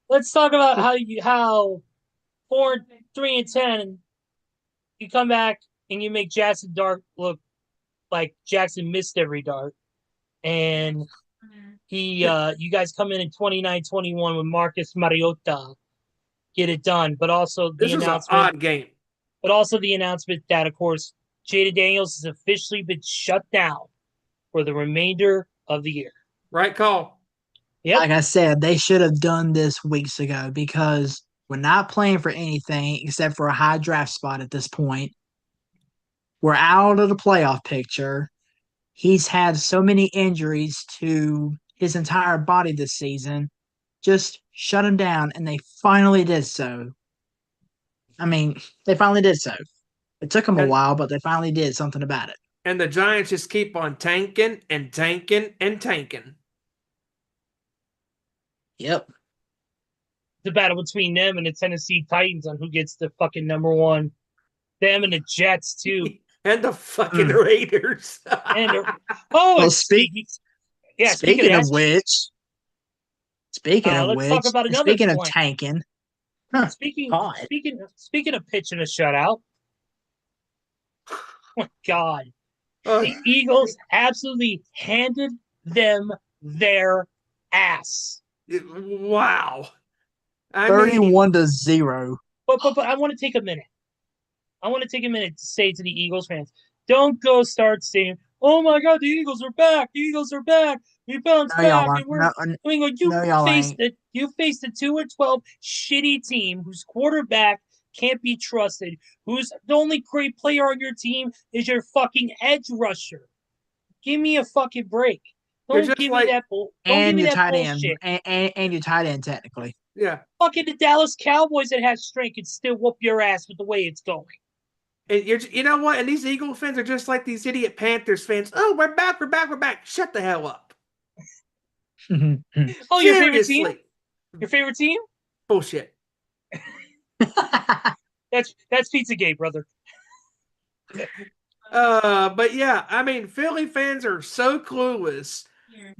Let's talk about how 4-3-10, you come back and you make Jackson Dart look like Jackson missed every dart, and you guys come in 29-21 with Marcus Mariota, get it done. But also this was an odd game. But also the announcement that, of course, Jaden Daniels has officially been shut down for the remainder of the year. Right call. Yep. Like I said, they should have done this weeks ago because we're not playing for anything except for a high draft spot at this point. We're out of the playoff picture. He's had so many injuries to his entire body this season. Just shut him down, and they finally did so. I mean, they finally did so. It took them a while, but they finally did something about it. And the Giants just keep on tanking and tanking and tanking. Yep. The battle between them and the Tennessee Titans on who gets the fucking number one. Them and the Jets, too. And the fucking Raiders. Speaking of which, let's talk about another speaking point. of tanking. Speaking of pitching a shutout. Oh my God. The Eagles absolutely handed them their ass. Wow. 31-0. But I want to take a minute. To say to the Eagles fans, don't go start saying, "Oh my God, the Eagles are back! The Eagles are back! We bounced back!" And you faced a 2-12 shitty team whose quarterback can't be trusted, whose the only great player on your team is your fucking edge rusher. Give me a fucking break. You're Don't just give like- me that bull. Don't give And me your that tight end, bullshit. and your tight end technically. Yeah. Fucking the Dallas Cowboys that have strength can still whoop your ass with the way it's going. And you know what? And these Eagle fans are just like these idiot Panthers fans. Oh, we're back, we're back, we're back. Shut the hell up. Oh, your favorite team? Seriously. Your favorite team? Bullshit. That's Pizzagate, brother. But yeah, I mean, Philly fans are so clueless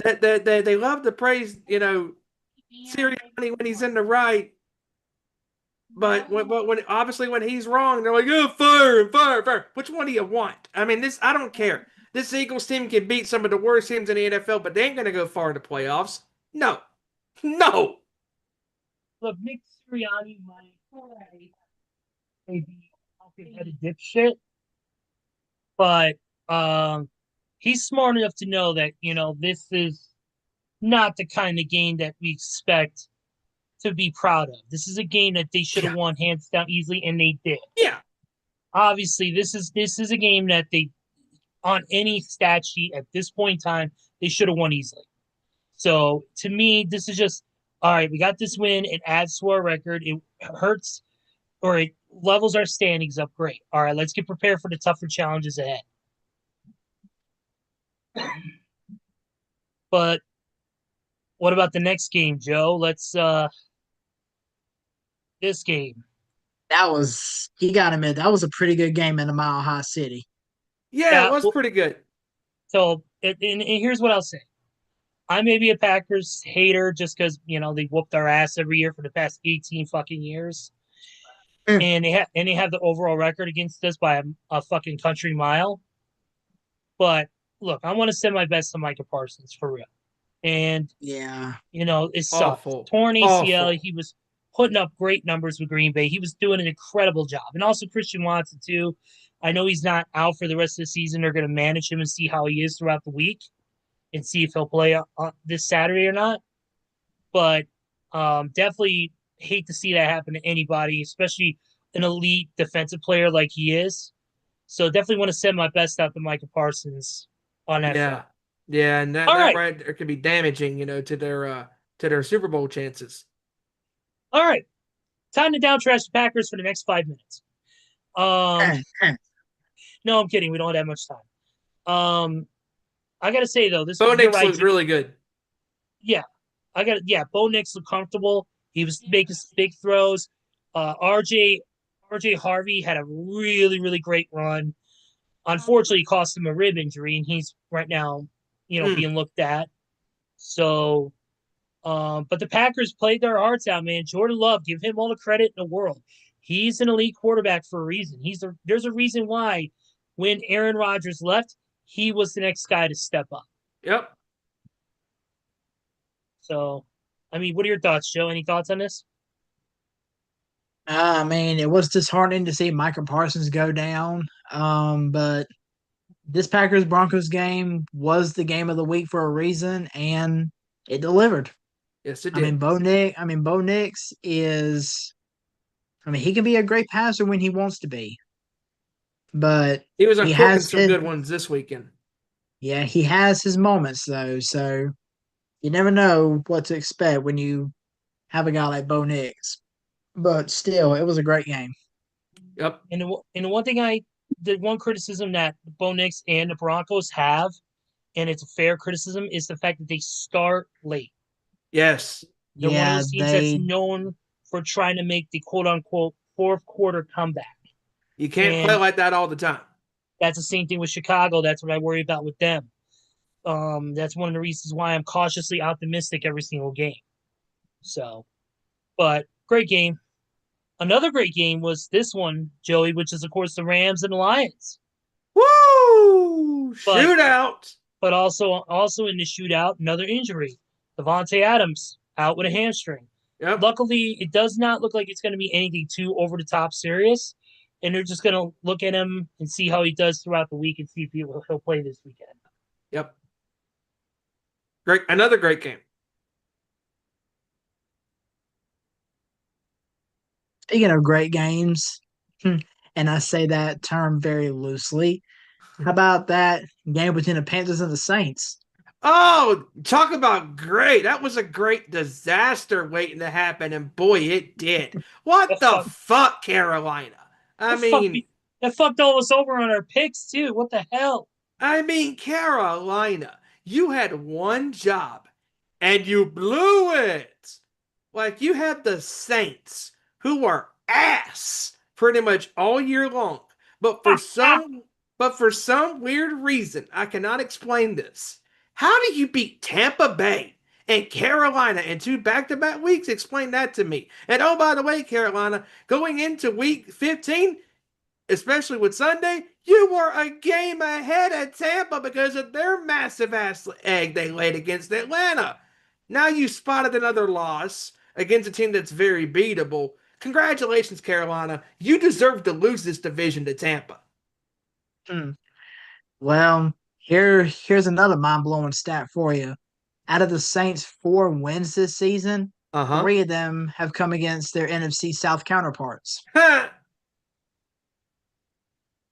that they love to praise, Sirianni when he's in the right. But when obviously when he's wrong, they're like, "Oh, fire him, fire, fire." Which one do you want? I mean, I don't care. This Eagles team can beat some of the worst teams in the NFL, but they ain't gonna go far in the playoffs. No, no. Look, Nick Sirianni might maybe had a dipshit, but he's smart enough to know that this is not the kind of game that we expect to be proud of. This is a game that they should have won hands down easily, and they did. Yeah. Obviously, this is a game that they, on any stat sheet at this point in time, they should have won easily. So to me, this is just all right. We got this win. It adds to our record. It hurts, or it levels our standings up. Great. All right, let's get prepared for the tougher challenges ahead. But what about the next game, Joe? Let's this game. You gotta admit, that was a pretty good game in the Mile High City. Yeah, it was pretty good. So, and here's what I'll say. I may be a Packers hater just because, they whooped our ass every year for the past 18 fucking years. And they have the overall record against us by a fucking country mile. But look, I want to send my best to Micah Parsons for real. And yeah, it sucked. Awful. Torn ACL. Awful. He was putting up great numbers with Green Bay. He was doing an incredible job. And also Christian Watson too. I know he's not out for the rest of the season. They're going to manage him and see how he is throughout the week and see if he'll play this Saturday or not. But definitely hate to see that happen to anybody, especially an elite defensive player like he is. So definitely want to send my best out to Micah Parsons on that Yeah. front. Yeah, and that All right. right there could be damaging, to their Super Bowl chances. All right. Time to downtrash the Packers for the next 5 minutes. No, I'm kidding. We don't have that much time. I gotta say though, Bo Nix looks really good. Yeah, Bo Nix looked comfortable. He was making some big throws. RJ Harvey had a really, really great run. Unfortunately, it cost him a rib injury, and he's right now, being looked at. So, but the Packers played their hearts out, man. Jordan Love, give him all the credit in the world. He's an elite quarterback for a reason. There's a reason why when Aaron Rodgers left, he was the next guy to step up. Yep. So, I mean, what are your thoughts, Joe? Any thoughts on this? I mean, it was disheartening to see Micah Parsons go down. But this Packers Broncos game was the game of the week for a reason, and it delivered. Yes, it did. Bo Nix is. He can be a great passer when he wants to be, but He was cooking some his, good ones this weekend. Yeah, he has his moments though, so you never know what to expect when you have a guy like Bo Nix. But still, it was a great game. Yep. And the one criticism that Bo Nix and the Broncos have, and it's a fair criticism, is the fact that they start late. Yes. They're one of those teams that's known for trying to make the quote-unquote fourth quarter comeback. You can't play like that all the time. That's the same thing with Chicago. That's what I worry about with them. That's one of the reasons why I'm cautiously optimistic every single game. So, but great game. Another great game was this one, Joey, which is, of course, the Rams and the Lions. Woo! Shootout. But also in the shootout, another injury. Devontae Adams out with a hamstring. Yep. Luckily, it does not look like it's going to be anything too over-the-top serious. And they're just going to look at him and see how he does throughout the week and see if he'll play this weekend. Yep. Great. Another great game. Speaking of great games, and I say that term very loosely, how about that game between the Panthers and the Saints? Oh, talk about great. That was a great disaster waiting to happen, and boy, it did. What That the fuck, fuck, Carolina? I that fucked mean, me. That fucked all of us over on our picks too. What the hell? Carolina, you had one job and you blew it. Like you had the Saints, who are ass pretty much all year long. But for some but for some weird reason, I cannot explain this. How do you beat Tampa Bay and Carolina in two back-to-back weeks? Explain that to me. And oh, by the way, Carolina, going into week 15, especially with Sunday, you were a game ahead of Tampa because of their massive ass egg they laid against Atlanta. Now you spotted another loss against a team that's very beatable. Congratulations, Carolina. You deserve to lose this division to Tampa. Hmm. Well, here's another mind-blowing stat for you. Out of the Saints' 4 wins this season, Uh 3 of them have come against their NFC South counterparts. huh.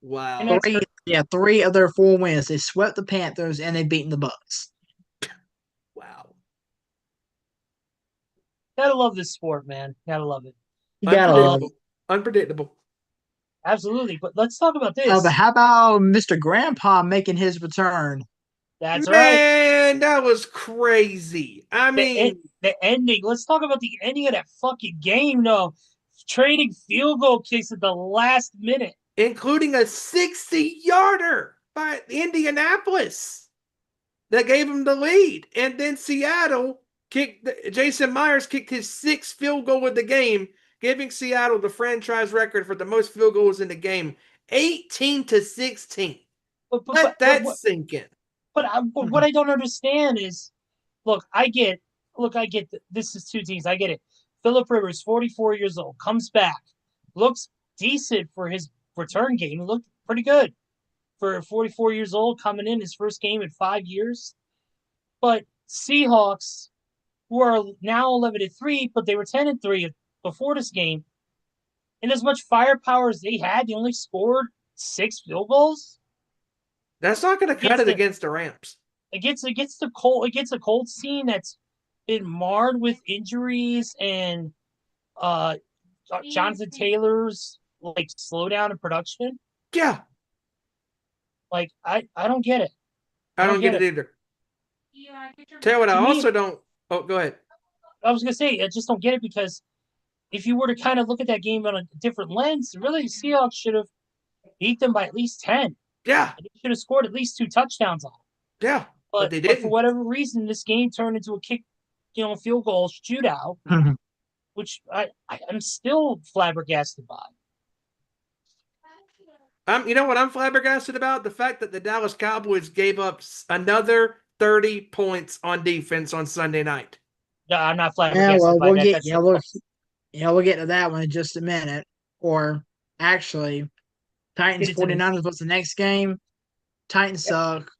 And Wow. that's Three, yeah, 3 of their 4 wins. They swept the Panthers and they beaten the Bucks. Wow. gotta love this sport, man. Gotta love it. You gotta love Unpredictable. it. Unpredictable. Absolutely. But let's talk about But this. how about Mr. Grandpa making his return? That's right. Man, that was crazy. I mean, The ending. Let's talk about the ending of that fucking game, though. Trading field goal kicks at the last minute. including a 60-yarder by Indianapolis that gave him the lead. And then Seattle Jason Myers kicked his 6th field goal of the game, giving Seattle the franchise record for the most field goals in the game, 18-16. Let that sink in. But what I don't understand is, look, I get this is 2 teams. I get it. Philip Rivers, 44 years old, comes back, looks decent for his return game. He looked pretty good for 44 years old coming in his first game in 5 years. But Seahawks, who are now 11-3, but they were 10-3 before this game, and as much firepower as they had, they only scored 6 field goals That's not going to cut against it against the Rams. against a Colts team that's been marred with injuries and uh Jonathan Taylor's like slowdown in production. Yeah, Like I don't get it. I don't get get it either. Tell you what, I To me, also don't. Oh, go ahead. I was gonna say I just don't get it because if you were to kind of look at that game on a different lens, really Seahawks should have beat them by at least 10. Yeah, They should have scored at least 2 touchdowns on them. yeah, but they But for didn't. whatever reason, this game turned into a field goal shootout, which I'm still flabbergasted by. You know what I'm flabbergasted about? The fact that the Dallas Cowboys gave up another 30 points on defense on Sunday night. No, I'm not Yeah, flabbergasted well, by that. That's we'll get to that one in just a minute. Or actually, Titans Get it to me. 49ers was the next game. Titans suck.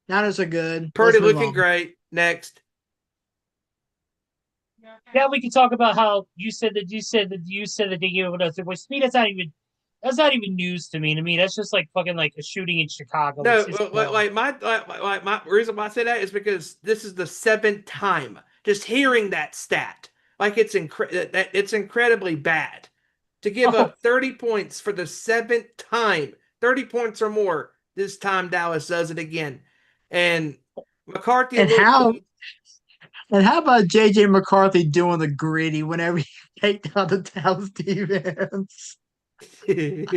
Niners are good. Purdy Let's move looking on. great. Next. Yeah, we can talk about how you said that they gave it us. To me, that's not even news to me. To me, that's just like fucking like a shooting in Chicago. No, It's just my reason why I say that is because this is the 7th time just hearing that stat. Like it's incredibly bad to give up 30 points for the 7th time, 30 points or more. This time Dallas does it again, and McCarthy. And how about JJ McCarthy doing the gritty whenever you take down the Dallas defense? and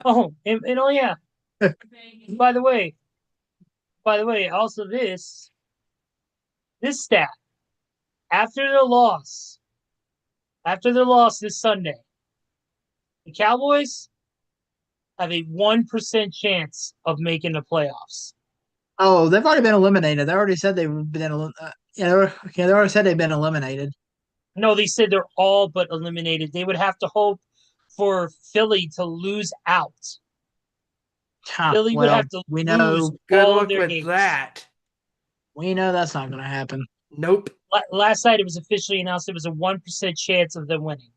oh yeah. By the way, also this stat after their loss this Sunday, the Cowboys have a 1% chance of making the playoffs. Oh, they've already been eliminated. They already said they've been. They already said they've been eliminated. No, they said they're all but eliminated. They would have to hope for Philly to lose out. Philly would have to we lose know. Good all luck of their with games. that. We know that's not going to happen. Nope. Last night it was officially announced it was a 1% chance of them winning.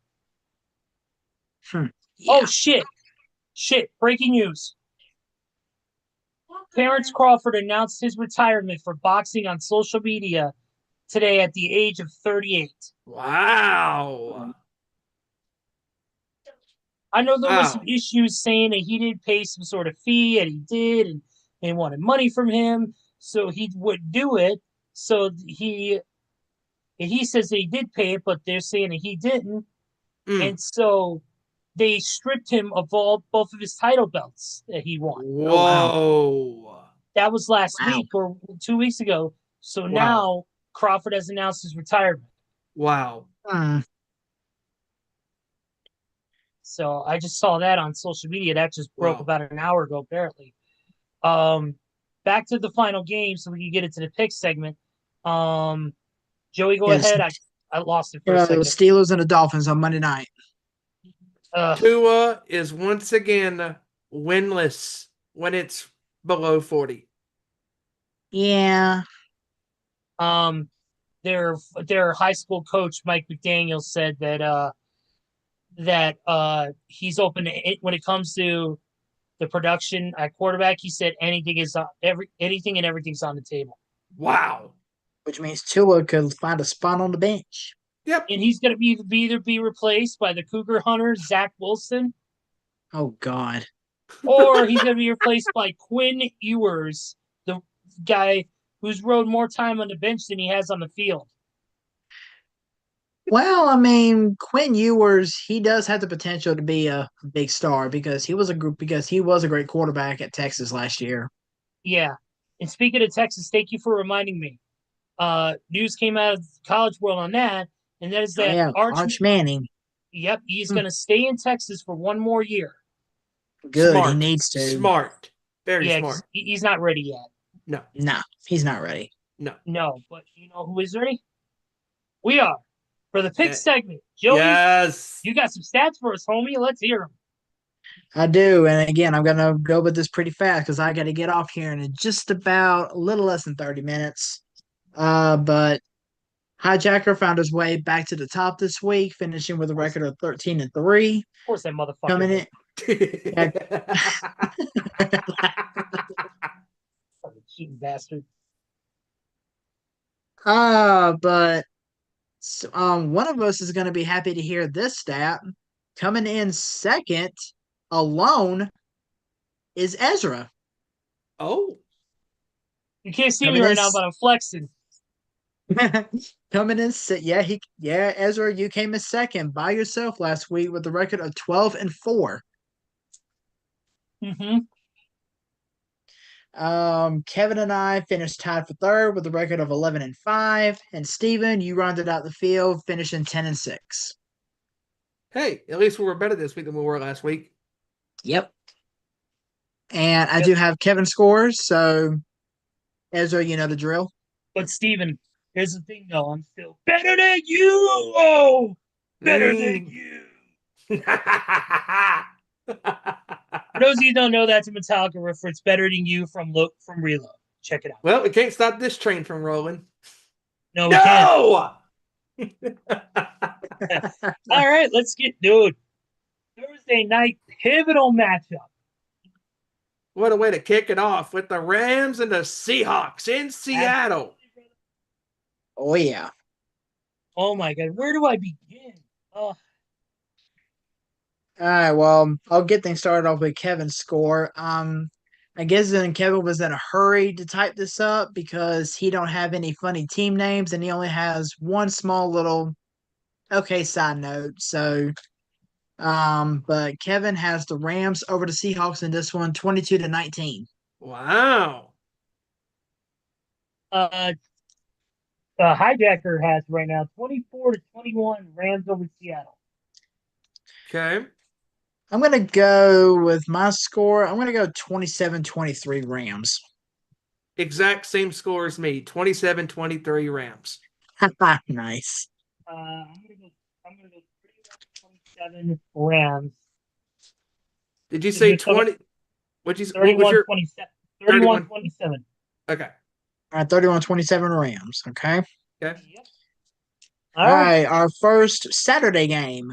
Yeah. Oh shit! Breaking news. Terrence Crawford announced his retirement for boxing on social media today at the age of 38. Wow. I know there was some Wow. issues saying that he didn't pay some sort of fee, and he did, and they wanted money from him, so he wouldn't do it. So he says that he did pay it, but they're saying that he didn't, Mm. and so they stripped him of both of his title belts that he won. Whoa. That was last Wow. week or 2 weeks ago. So Wow. now Crawford has announced his retirement. Wow. So I just saw that on social media. That just broke Wow. about an hour ago, apparently. Back to the final game, so we can get into the pick segment. Joey, go Yes. ahead. I lost it for a The second. Steelers and the Dolphins on Monday night. Tua is once again winless when it's below 40. Yeah. Their high school coach Mike McDaniel said that he's open to it when it comes to the production at quarterback. He said anything and everything's on the table. Wow. Which means Tua could find a spot on the bench. Yep. And he's going to either be replaced by the Cougar Hunter Zach Wilson, Oh God. or he's going to be replaced by Quinn Ewers, the guy who's rode more time on the bench than he has on the field. Well, I mean, Quinn Ewers, he does have the potential to be a big star because he was a great quarterback at Texas last year. Yeah. And speaking of Texas, thank you for reminding me. News came out of the college world on that, and that is that Arch Manning. Yep, he's going to stay in Texas for one more year. Good, Smart. he needs to. Smart. Very Yeah, smart. he's not ready yet. No, he's not ready. No, but you know who is ready? We are. For the pick segment. Joey, Yes. you got some stats for us, homie. Let's hear them. I do, and again, I'm gonna go with this pretty fast because I got to get off here in just about a little less than 30 minutes. But Hijacker found his way back to the top this week, finishing with a record of 13-3. Of course, that motherfucker. Coming in, Fucking cheating bastard. but one of us is going to be happy to hear this stat. Coming in second alone is Ezra. Oh. You can't see me right now, but I'm flexing. Coming in, Ezra, you came in second by yourself last week with a record of 12-4. Mm-hmm. Kevin and I finished tied for third with a record of 11-5, and Steven, you rounded out the field, finishing 10-6. Hey, at least we were better this week than we were last week. Yep. And I do have Kevin scores, so Ezra, you know the drill. But Steven, here's the thing, though. I'm still better than you. Oh, better than you. For those of you who don't know, that's a Metallica reference. Better than you from Reload. Check it out. Well, we can't stop this train from rolling. No, we can't. No! All right, let's get, dude. Thursday night pivotal matchup. What a way to kick it off with the Rams and the Seahawks in Seattle. Oh, yeah. Oh, my God. Where do I begin? Oh. All right, well, I'll get things started off with Kevin's score. I guess then Kevin was in a hurry to type this up because he don't have any funny team names and he only has one small little side note. So but Kevin has the Rams over the Seahawks in this one, 22-19. Wow. Hijacker has right now 24-21 Rams over Seattle. Okay. I'm going to go with my score. I'm going to go 27-23 Rams. Exact same score as me, 27-23 Rams. Nice. I'm gonna go 27 Rams. Did you say 20? What'd you say? 31-27. 31-27. Okay. All right, 31-27 Rams. Okay. Okay. Yep. All right, our first Saturday game.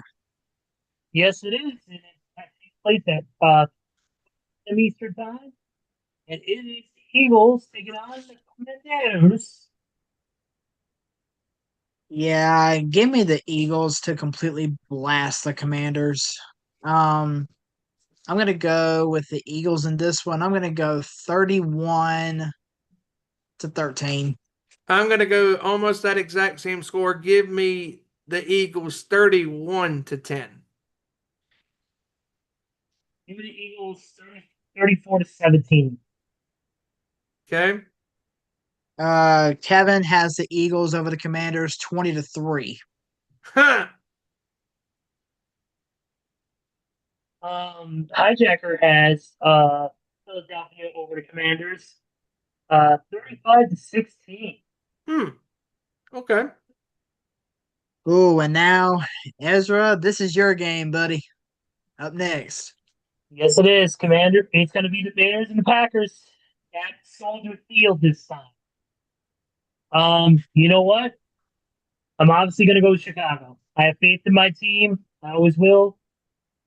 Yes, it is. And it actually plays at Eastern time. And it is the Eagles taking on the Commanders. Yeah, give me the Eagles to completely blast the Commanders. I'm gonna go with the Eagles in this one. I'm gonna go 31-13. I'm going to go almost that exact same score. Give me the Eagles 31-10. Give me the Eagles 34-17. Okay. Kevin has the Eagles over the Commanders 20-3. Huh. Hijacker has Philadelphia over the Commanders 35-16. Okay. Ooh, and now Ezra, this is your game, buddy. Up next. Yes, it is, Commander. It's going to be the Bears and the Packers at Soldier Field this time. You know what? I'm obviously going to go with Chicago. I have faith in my team. I always will.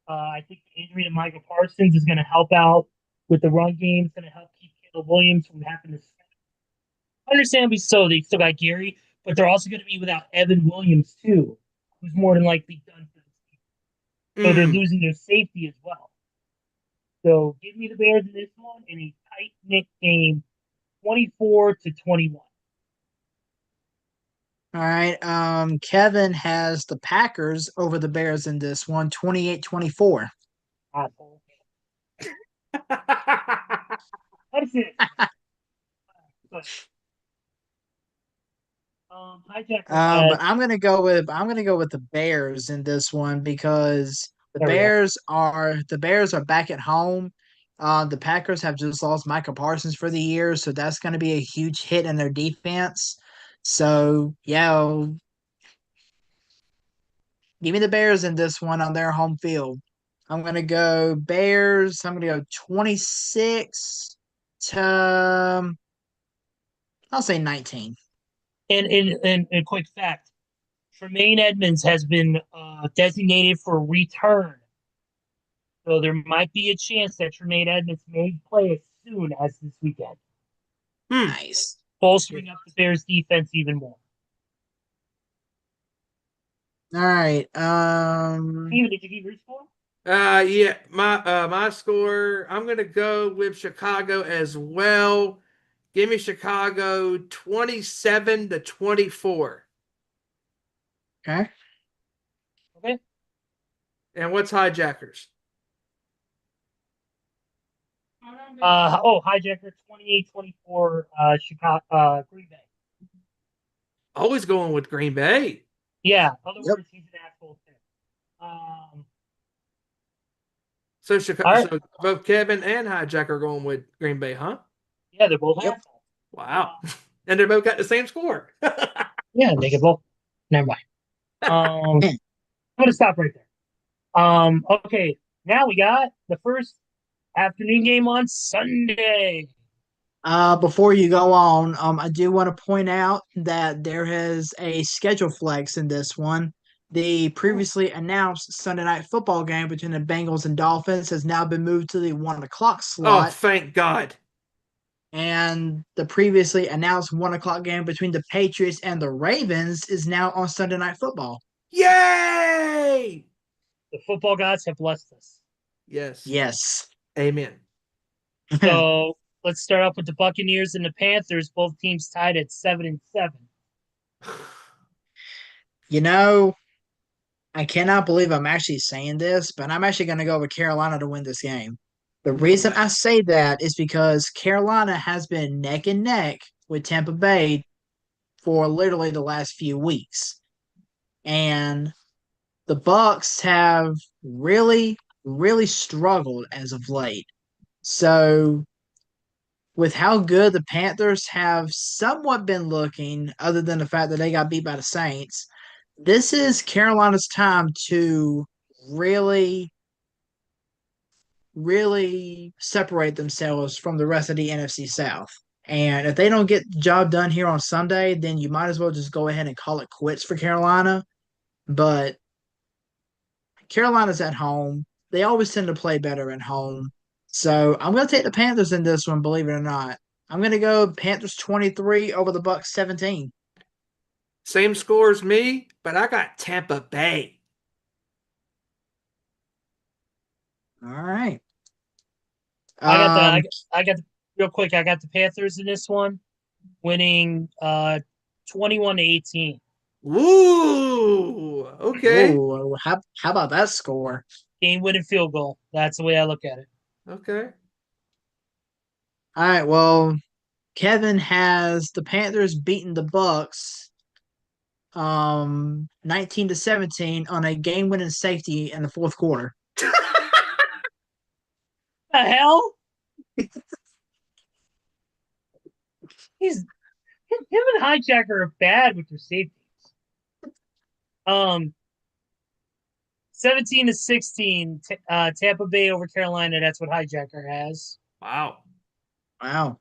I think the injury to Michael Parsons is going to help out with the run game. It's going to help keep Caleb Williams from having to. Understandably so, they still got Gary, but they're also going to be without Evan Williams too, who's more than likely done for this team. So they're losing their safety as well. So give me the Bears in this one in a tight knit game, 24-21. All right. Kevin has the Packers over the Bears in this one, 28-24. Asshole. That's it. But, Hijacker But I'm gonna go with the Bears in this one because the Bears are back at home. The Packers have just lost Michael Parsons for the year, so that's gonna be a huge hit in their defense. So yeah, give me the Bears in this one on their home field. I'm gonna go Bears. I'm gonna go 26 to I'll say 19. and a quick fact: Tremaine Edmonds has been designated for return, so there might be a chance that Tremaine Edmonds may play as soon as this weekend, Nice. bolstering up the Bears' defense even more. All right. Steven, did you give your score? Yeah, my score, I'm gonna go with Chicago as well. Give me Chicago 27-24. Okay. Okay. And what's Hijackers? Hijacker 28-24, Chicago, Green Bay. Always going with Green Bay. Yeah, other Yep. words, he's an asshole too. So Chicago, All right. so both Kevin and Hijacker are going with Green Bay, huh? Yeah, they're both Yep. assholes. Wow. And they both got the same score. Yeah, they can both. Never mind. I'm gonna stop right there. Okay, now we got the first afternoon game on Sunday. Before you go on, I do want to point out that there is a schedule flex in this one. The previously announced Sunday night football game between the Bengals and Dolphins has now been moved to the 1 o'clock Oh, slot, thank God. and the previously announced 1 o'clock game between the Patriots and the Ravens is now on Sunday night football. Yay! The football gods have blessed us. Yes. Yes. Amen. So let's start off with the Buccaneers and the Panthers, both teams tied at 7-7. You know, I cannot believe I'm actually saying this, but I'm actually going to go with Carolina to win this game. The reason I say that is because Carolina has been neck and neck with Tampa Bay for literally the last few weeks. And the Bucks have really, really struggled as of late. So, with how good the Panthers have somewhat been looking, other than the fact that they got beat by the Saints, this is Carolina's time to really, really separate themselves from the rest of the NFC South. And if they don't get the job done here on Sunday, then you might as well just go ahead and call it quits for Carolina. But Carolina's at home. They always tend to play better at home. So I'm going to take the Panthers in this one, believe it or not. I'm going to go Panthers 23 over the Bucks 17. Same score as me, but I got Tampa Bay. All right. I got Um, I got real quick. I got the Panthers in this one, winning 21-18. Woo! Okay. how about that score? Game winning field goal. That's the way I look at it. Okay. All right. Well, Kevin has the Panthers beating the Bucks 19-17 on a game-winning safety in the fourth quarter. The hell? He's him and Hijacker are bad with their safeties. 17-16, Tampa Bay over Carolina. That's what Hijacker has. Wow. Wow.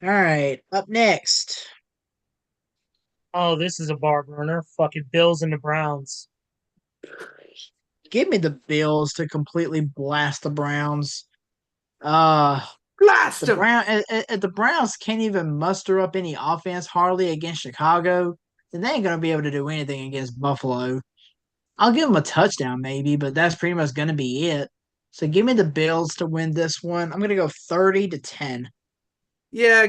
All right. Up next. Oh, this is a bar burner. Fucking Bills and the Browns. Give me the Bills to completely blast the Browns. Blast The him! the Browns can't even muster up any offense hardly against Chicago, then they ain't gonna be able to do anything against Buffalo. I'll give them a touchdown maybe, but that's pretty much gonna be it. So give me the Bills to win this one. I'm gonna go 30-10. Yeah,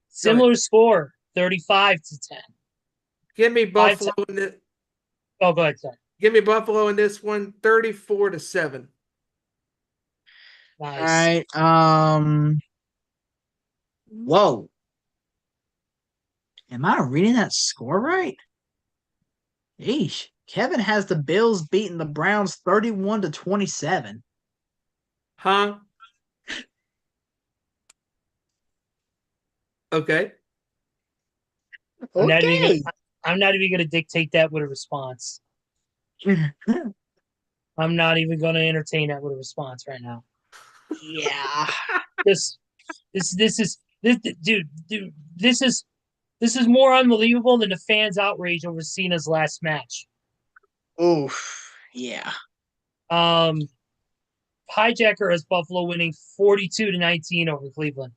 Similar score, 35-10. give me Buffalo in this. Oh, go ahead, sorry. Give me Buffalo in this one, 34-7. Nice. All right. Whoa. Am I reading that score right? Eesh. Kevin has the Bills beating the Browns 31-27. Huh? Okay. Okay. I'm not even gonna dictate that with a response. I'm not even gonna entertain that with a response right now. Yeah. This dude, this is more unbelievable than the fans' outrage over Cena's last match. Oof. Yeah. Hijacker has Buffalo winning 42-19 over Cleveland.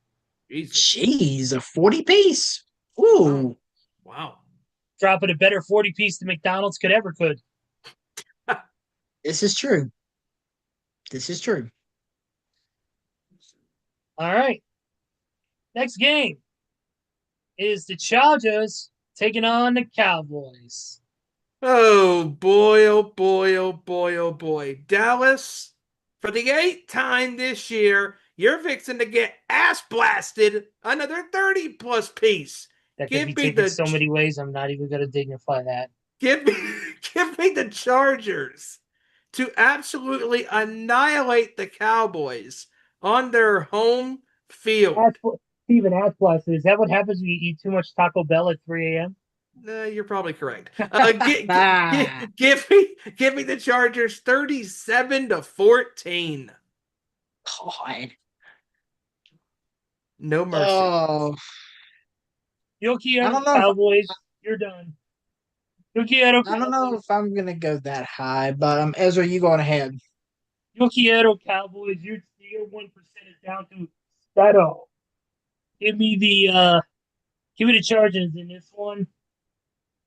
Jesus. Jeez, a 40 piece. Ooh. Wow. Dropping a better 40 piece than McDonald's could. This is true. This is true. All right. Next game is the Chargers taking on the Cowboys. Oh boy, oh boy, oh boy, oh boy. Dallas, for the 8th time this year, you're fixing to get ass blasted another 30 plus piece. That could be taken so many ways. I'm not even going to dignify that. Give me the Chargers to absolutely annihilate the Cowboys on their home field. Steven Asplasher, is that what happens when you eat too much Taco Bell at 3 a.m.? You're probably correct. Give me the Chargers 37-14. God. No mercy. Oh. Yoki Cowboys, you're done. I don't know if I'm gonna go that high, but Ezra, you going ahead. Yoki Cowboys, your 1% is down to zero. Give me the Chargers in this one.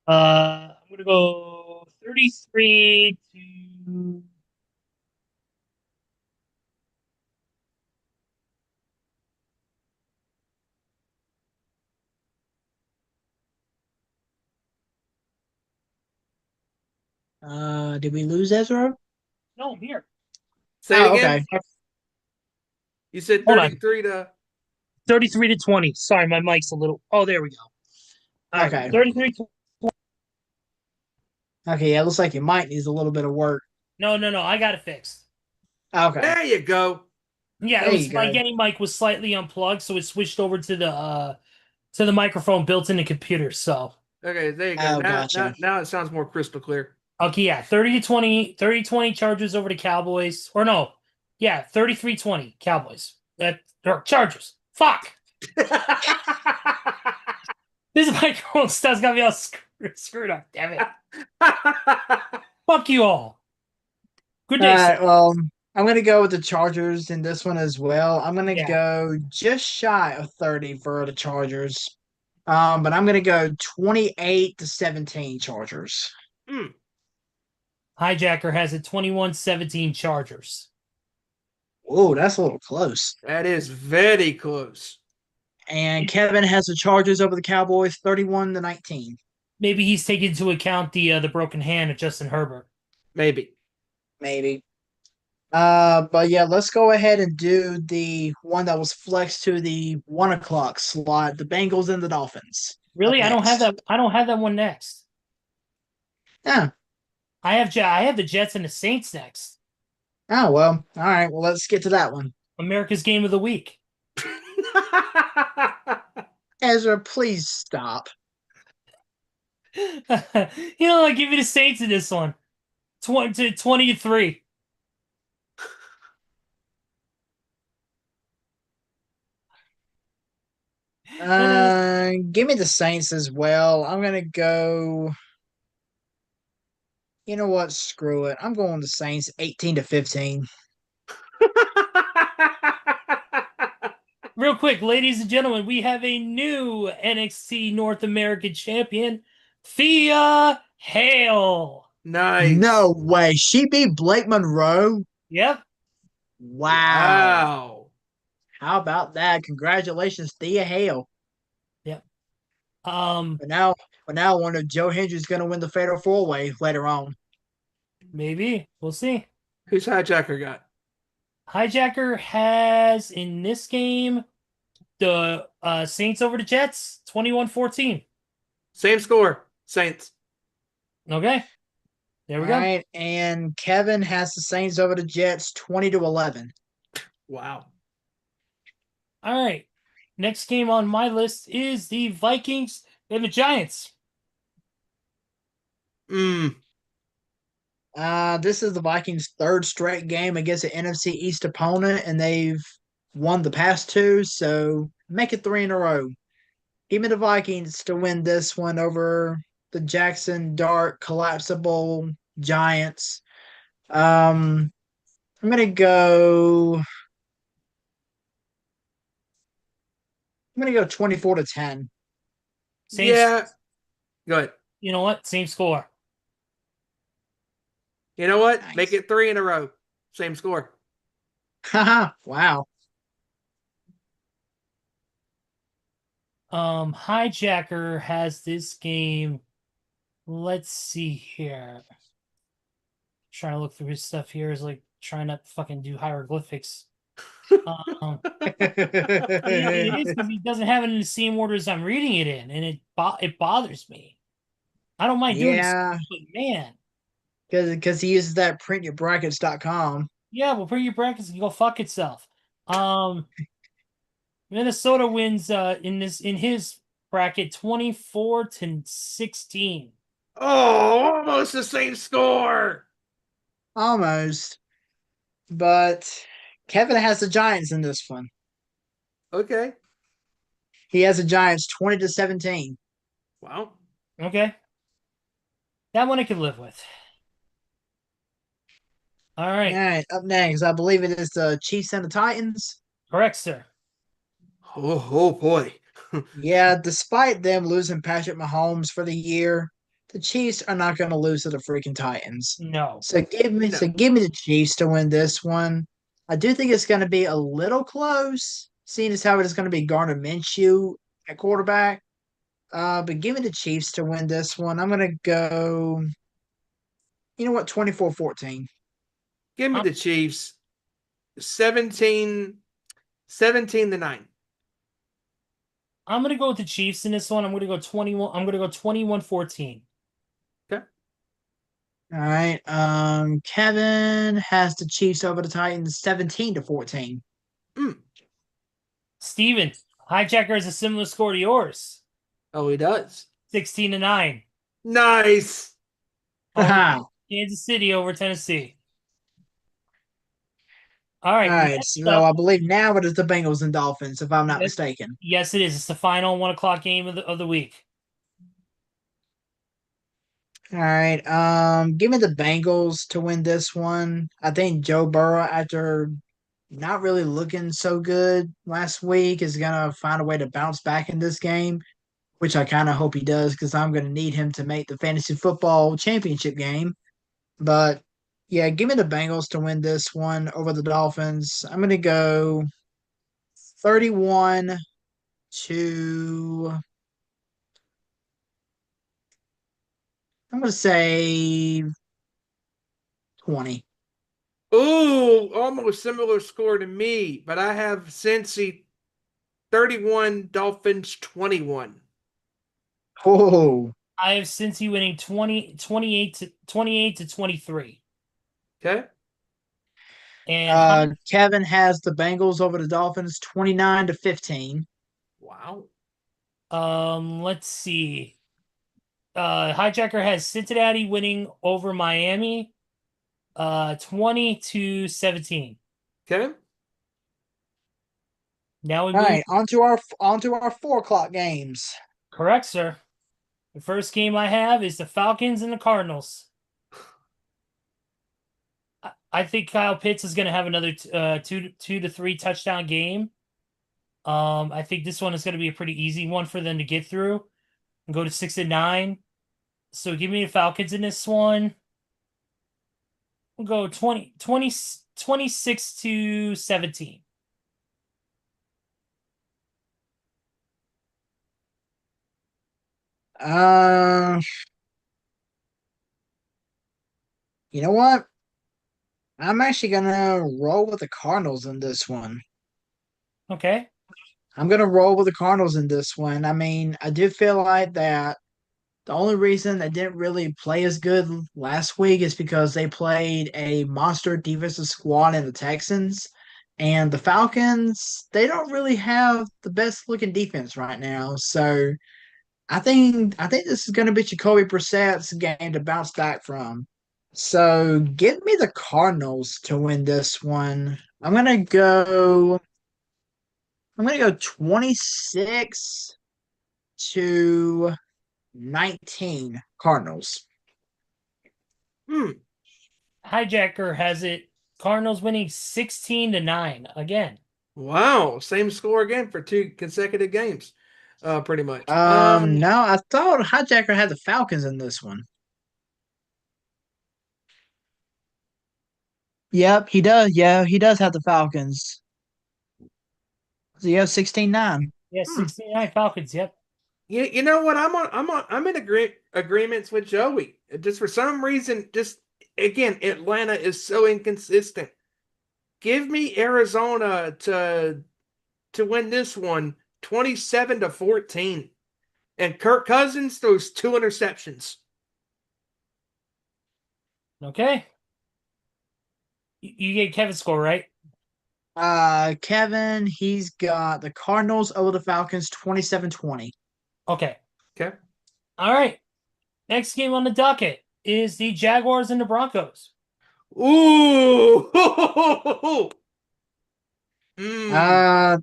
I'm gonna go 33 to. Did we lose Ezra? No, I'm here. Say it again. Okay. You said 33 to 33-20. Sorry, my mic's a little. Oh, there we go. All okay. Right, 33. Okay, yeah, it looks like your mic needs a little bit of work. No. I got it fixed. Okay. There you go. Yeah, there it was my Getty mic was slightly unplugged, so it switched over to the microphone built in the computer. So okay, there you go. Now it sounds more crystal clear. Okay, yeah, 30-20 Chargers over the Cowboys. Or no, yeah, 33-20 Cowboys. Or Chargers. Fuck. This microphone stuff's got me all screwed up. Damn it. Fuck you all. Good day. All I'm gonna go with the Chargers in this one as well. I'm gonna Yeah. go just shy of 30 for the Chargers. But I'm gonna go 28-17 Chargers. Mm, Hijacker has it 21-17 Chargers. Oh, that's a little close. that is very close. And Kevin has the Chargers over the Cowboys 31-19. Maybe he's taking into account the broken hand of Justin Herbert. Maybe. Maybe. But yeah, let's go ahead and do the one that was flexed to the 1 o'clock slot, the Bengals and the Dolphins. Really? Up I don't have next. that. I don't have that one next. Yeah. I have the Jets and the Saints next. Oh well. All right. Well, let's get to that one. America's game of the week. Ezra, please stop. I'll give you the Saints in this one. 20-3. Give me the Saints as well. I'm gonna go. You know what? Screw it. I'm going the Saints 18-15. Real quick, ladies and gentlemen, we have a new NXT North American champion, Thea Hale. Nice. No way. She beat Blake Monroe. Yep. Wow. Wow. How about that? Congratulations, Thea Hale. Yep. But now I wonder if Joe Hendry's going to win the Fatal 4-Way later on. Maybe. We'll see. Who's Hijacker got? Hijacker has, in this game, the Saints over the Jets, 21-14. Same score. Saints. Okay. There we All go. right, and Kevin has the Saints over the Jets 20-11. Wow. All right. Next game on my list is the Vikings and the Giants. This is the Vikings' third straight game against an NFC East opponent, and they've won the past two, so make it 3 in a row. Give me the Vikings to win this one over the Jackson Dart collapsible Giants. I'm gonna go 24-10. Same, Yeah. Go ahead. You know what? Same score. You know what? Nice. Make it 3 in a row. Same score. Haha, wow. Hijacker has this game. Let's see here. Trying to look through his stuff here is like trying to fucking do hieroglyphics. It is because he doesn't have it in the same order as I'm reading it in, and it bothers me. I don't mind doing Yeah. this, but man. Because he uses that printyourbrackets.com. Yeah, well, put your brackets and go fuck itself. Minnesota wins in his bracket 24-16. Oh, almost the same score. Almost. But Kevin has the Giants in this one. Okay. He has the Giants 20-17. Wow. Okay. That one I could live with. All right. All right, up next, I believe it is the Chiefs and the Titans. Correct, sir. Oh boy. Yeah, despite them losing Patrick Mahomes for the year, the Chiefs are not going to lose to the freaking Titans. No. So give me the Chiefs to win this one. I do think it's going to be a little close, seeing as how it is going to be Gardner Minshew at quarterback. But give me the Chiefs to win this one. I'm going to go, 24-14. Give me the Chiefs. 17-9. I'm gonna go with the Chiefs in this one. I'm gonna go 21. I'm gonna go 21-14. Okay. All right. Kevin has the Chiefs over the Titans 17-14. Steven, Hijacker has a similar score to yours. Oh, he does. 16-9. Nice. Kansas City over Tennessee. All right. All right. So I believe now it is the Bengals and Dolphins, if I'm not mistaken. Yes, it is. It's the final 1 o'clock game of the week. All right. Give me the Bengals to win this one. I think Joe Burrow, after not really looking so good last week, is gonna find a way to bounce back in this game, which I kind of hope he does because I'm gonna need him to make the fantasy football championship game. But yeah, give me the Bengals to win this one over the Dolphins. I'm gonna go 31 to. I'm gonna say 20. Ooh, almost similar score to me, but I have Cincy 31, Dolphins 21. Oh. I have Cincy winning 28 to 23. Okay. And Kevin has the Bengals over the Dolphins 29 to 15. Wow. let's see. Hijacker has Cincinnati winning over Miami 20 to 17. Okay. Now we All move. right, onto our 4 o'clock games. Correct, sir. The first game I have is the Falcons and the Cardinals. I think Kyle Pitts is going to have another two to three touchdown game. I think this one is going to be a pretty easy one for them to get through and go to 6-9. So give me the Falcons in this one. We'll go 26 to 17. Uh, you know what? I'm actually gonna roll with the Cardinals in this one. Okay. I'm gonna roll with the Cardinals in this one. I mean, I did feel like that the only reason they didn't really play as good last week is because they played a monster defensive squad in the Texans. And the Falcons, they don't really have the best looking defense right now. So I think this is gonna be Jacoby Brissett's game to bounce back from. So give me the Cardinals to win this one. I'm gonna go 26 to 19 Cardinals. Hmm. Hijacker has it. Cardinals winning 16-9 again. Wow. Same score again for 2 consecutive games. Pretty much. No, I thought Hijacker had the Falcons in this one. Yep, he does. Yeah, he does have the Falcons. So yeah, 16-9. Yeah, Hmm. 16-9 Falcons. Yep. You know what? I'm in agreements with Joey. Just for some reason, just again, Atlanta is so inconsistent. Give me Arizona to win this one 27 to 14. And Kirk Cousins throws 2 interceptions. Okay. You get Kevin's score, right? Kevin, he's got the Cardinals over the Falcons 27-20. Okay. Okay. All right. Next game on the docket is the Jaguars and the Broncos. Ooh.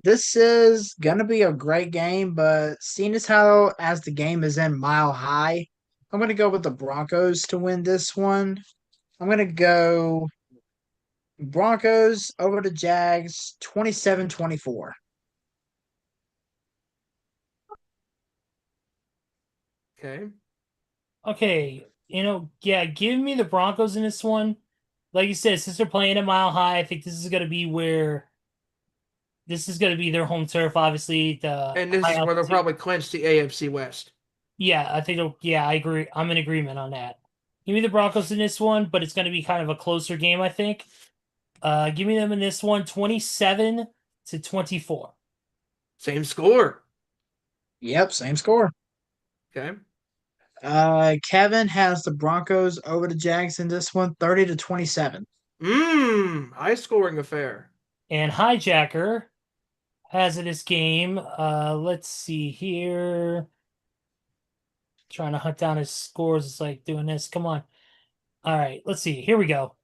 This is gonna be a great game, but seeing as how as the game is in Mile High, I'm gonna go with the Broncos to win this one. I'm gonna go Broncos over the Jags 27-24. Okay. Okay. Yeah, give me the Broncos in this one. Like you said, since they're playing at Mile High, I think this is going to be their home turf, obviously. And this high is where they'll altitude. probably clinch the AFC West. Yeah, I agree. I'm in agreement on that. Give me the Broncos in this one, but it's going to be kind of a closer game, I think. Give me them in this one, 27 to 24. Same score. Yep, same score. Okay. Kevin has the Broncos over the Jags in this one, 30-27. High scoring affair. And Hijacker has in this game. Let's see here. Trying to hunt down his scores. It's like doing this. Come on. All right, let's see. Here we go.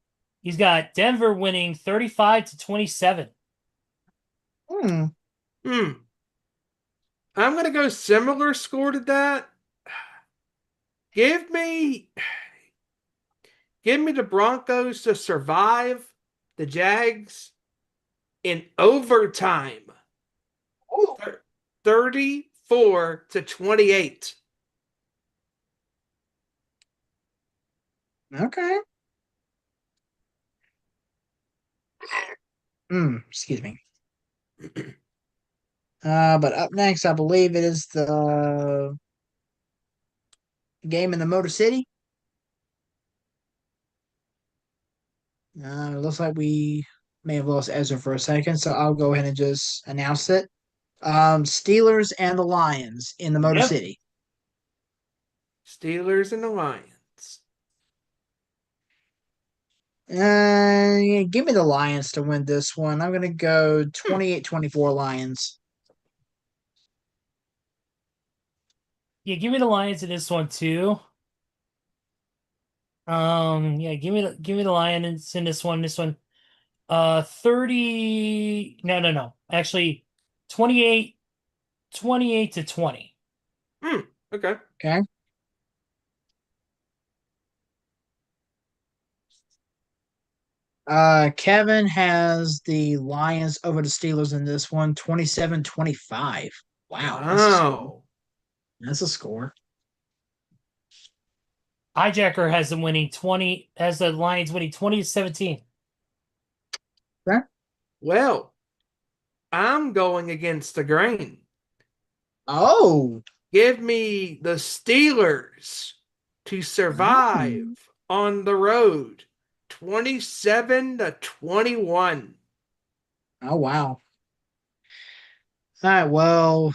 He's got Denver winning 35 to 27. Hmm. I'm gonna go similar score to that. Give me the Broncos to survive the Jags in overtime. Ooh, 34-28. okay. Excuse me. But up next, I believe it is the game in the Motor City. It looks like we may have lost Ezra for a second, so I'll go ahead and just announce it. Steelers and the Lions in the Motor Yep. City. Steelers and the Lions. Yeah, give me the Lions to win this one. I'm going to go 28-24 Lions. Yeah, give me the Lions in this one too. Yeah, give me the Lions in this one. This one. 30. No. Actually, 28 to 20. Okay. Okay. Kevin has the Lions over the Steelers in this one, 27-25. Wow, that's a score. Wow. That's a score. Hijacker has the Lions winning 20-17. Okay. Well, I'm going against the grain. Oh, Give me the Steelers to survive on the road. 27-21. oh wow. All right, well,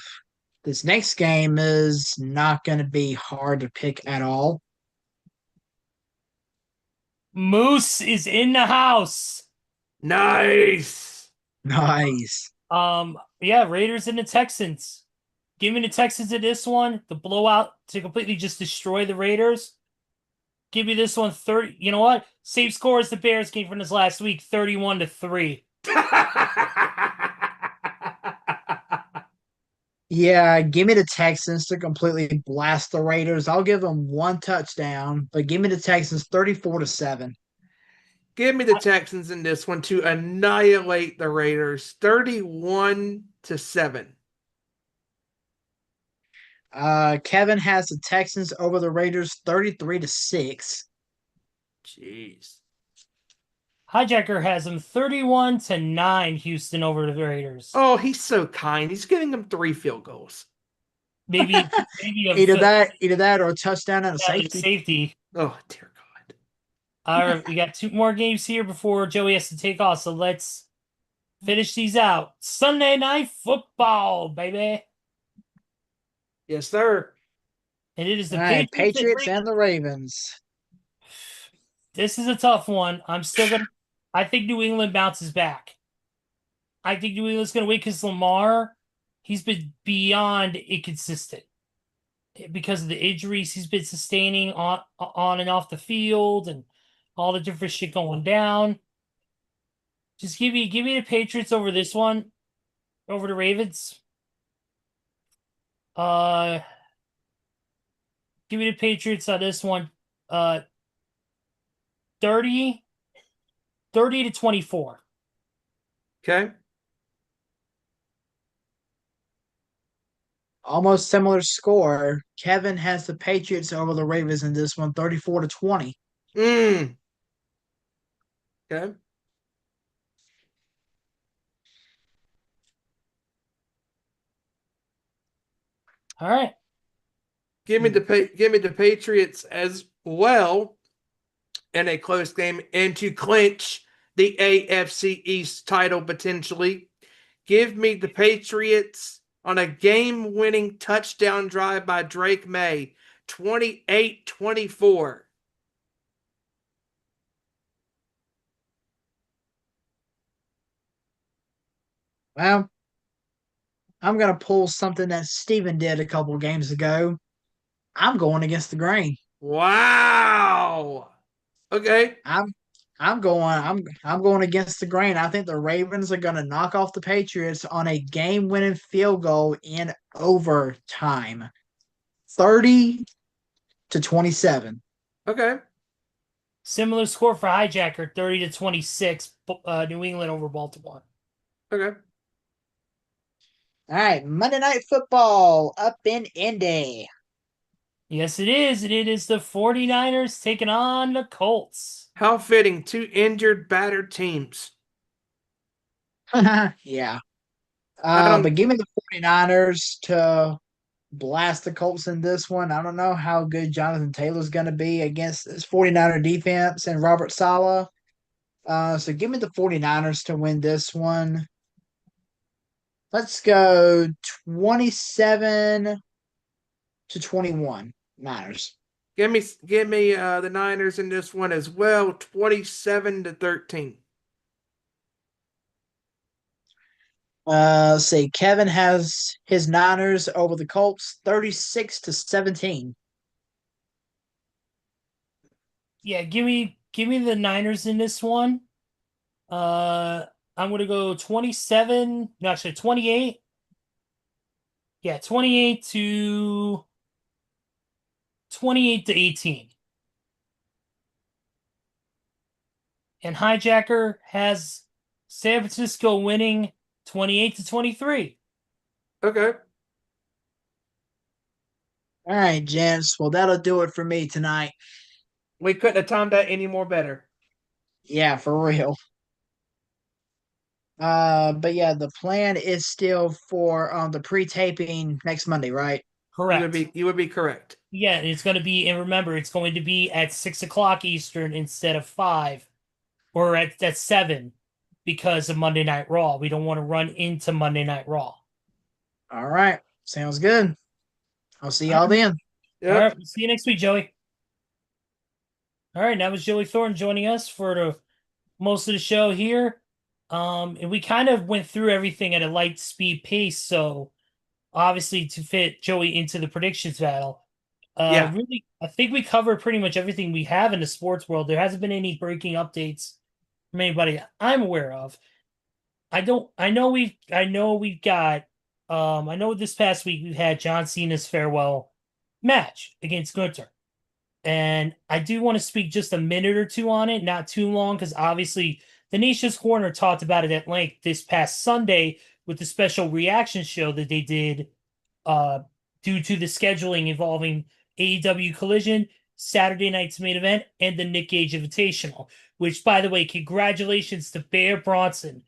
this next game is not going to be hard to pick at all. Moose is in the house. Nice. Nice. Yeah, Raiders and the Texans. Give me the Texans in this one. The blowout to completely just destroy the Raiders. Give me this one 30. You know what? Same score as the Bears game from this last week, 31-3. Yeah, give me the Texans to completely blast the Raiders. I'll give them one touchdown, but give me the Texans 34-7. Give me the Texans in this one to annihilate the Raiders. 31-7. Kevin has the Texans over the Raiders 33-6. Jeez. Hijacker has them 31-9. Houston over the Raiders. Oh, he's so kind. He's giving them 3 field goals. Maybe a Either that or a touchdown and a safety. safety. Oh, dear God. All right, we got 2 more games here before Joey has to take off. So let's finish these out. Sunday Night Football, baby. Yes, sir. And it is the All right, Patriots Patriots and the Ravens. This is a tough one. I think New England bounces back. I think New England's going to win because Lamar, he's been beyond inconsistent because of the injuries he's been sustaining on and off the field and all the different shit going down. Just give me the Patriots over this one, over the Ravens. Give me the Patriots on this one. 30-24. Okay. Almost similar score. Kevin has the Patriots over the Ravens in this one, 34-20. Okay. All right. Give me the Patriots as well in a close game and to clinch the AFC East title potentially. Give me the Patriots on a game-winning touchdown drive by Drake May, 28-24. Well, I'm going to pull something that Steven did a couple games ago. I'm going against the grain. Wow. Okay. I'm going against the grain. I think the Ravens are going to knock off the Patriots on a game-winning field goal in overtime. 30 to 27. Okay. Similar score for Hijacker, 30-26. New England over Baltimore. Okay. All right, Monday Night Football up in Indy. Yes, it is. And it is the 49ers taking on the Colts. How fitting. Two injured, battered teams. Yeah. I don't. But give me the 49ers to blast the Colts in this one. I don't know how good Jonathan Taylor's going to be against this 49er defense and Robert Saleh. So give me the 49ers to win this one. Let's go 27 to 21 Niners. Give me the Niners in this one as well. 27-13. Let's see. Kevin has his Niners over the Colts 36 to 17. Yeah, give me the Niners in this one. I'm gonna go 27. No, actually 28. Yeah, 28 to 18. And Hijacker has San Francisco winning 28 to 23. Okay. All right, gents. Well, that'll do it for me tonight. We couldn't have timed that any more better. Yeah, for real. But yeah, the plan is still for the pre-taping next Monday, right? Correct. You would be correct. Yeah, it's going to be, and remember, it's going to be at 6 o'clock Eastern instead of 5, or at 7, because of Monday Night Raw. We don't want to run into Monday Night Raw. All right. Sounds good. I'll see y'all then. Yep. All right, see you next week, Joey. All right, that was Joey Thornton joining us for the most of the show here. And we kind of went through everything at a light speed pace, so obviously to fit Joey into the predictions battle. Yeah. Really, I think we covered pretty much everything we have in the sports world. There hasn't been any breaking updates from anybody I'm aware of. I know this past week we've had John Cena's farewell match against Gunther. And I do want to speak just a minute or two on it, not too long, because obviously the Nation's Corner talked about it at length this past Sunday with the special reaction show that they did due to the scheduling involving AEW Collision, Saturday night's main event, and the Nick Gage Invitational. Which, by the way, congratulations to Bear Bronson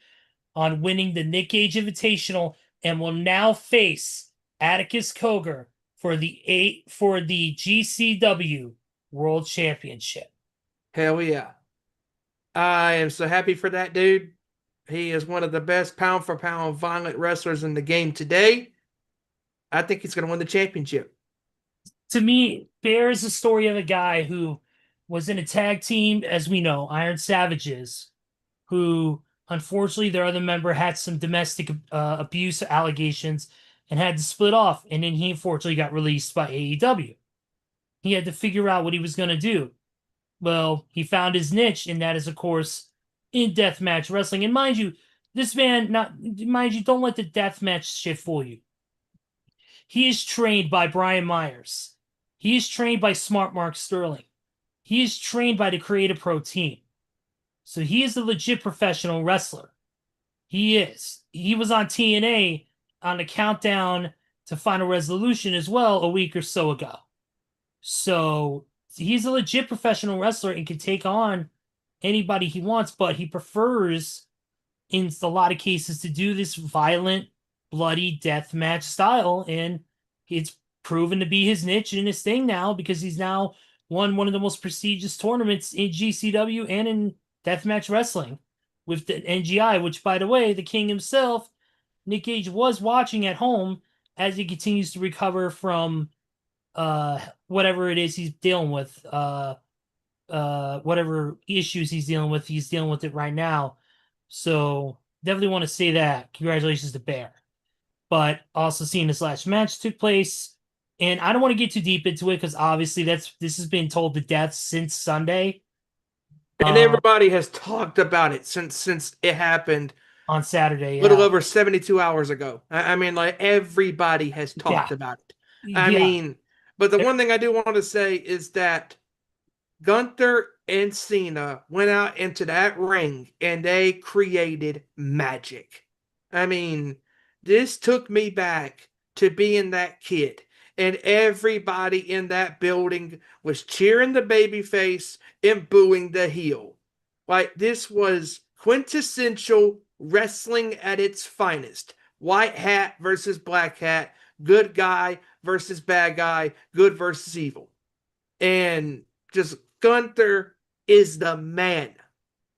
on winning the Nick Gage Invitational and will now face Atticus Cogar for the GCW World Championship. Hell yeah. I am so happy for that dude. He is one of the best pound for pound violent wrestlers in the game today. I think he's going to win the championship. To me, Bear is the story of a guy who was in a tag team, as we know, Iron Savages, who unfortunately their other member had some domestic abuse allegations and had to split off. And then he unfortunately got released by AEW. He had to figure out what he was going to do. Well, he found his niche, and that is, of course, in deathmatch wrestling. And mind you, this man, don't let the deathmatch shit fool you. He is trained by Brian Myers. He is trained by Smart Mark Sterling. He is trained by the Creative Pro team. So he is a legit professional wrestler. He is. He was on TNA on the Countdown to Final Resolution as well a week or so ago. So he's a legit professional wrestler and can take on anybody he wants, but he prefers, in a lot of cases, to do this violent, bloody death match style, and it's proven to be his niche and his thing now because he's now won one of the most prestigious tournaments in GCW and in deathmatch wrestling with the NGI, which, by the way, the king himself, Nick Gage, was watching at home as he continues to recover from whatever it is he's dealing with, whatever issues he's dealing with it right now. So definitely want to say that. Congratulations to Bear. But also seeing this last match took place, and I don't want to get too deep into it because obviously this has been told to death since Sunday. And everybody has talked about it since it happened on Saturday. A little over 72 hours ago. I mean, like, everybody has talked about it. I mean, But the one thing I do want to say is that Gunther and Cena went out into that ring and they created magic. I mean, this took me back to being that kid. And everybody in that building was cheering the babyface and booing the heel. Like, this was quintessential wrestling at its finest. White hat versus black hat, good guy versus bad guy, good versus evil. And just Gunther is the man.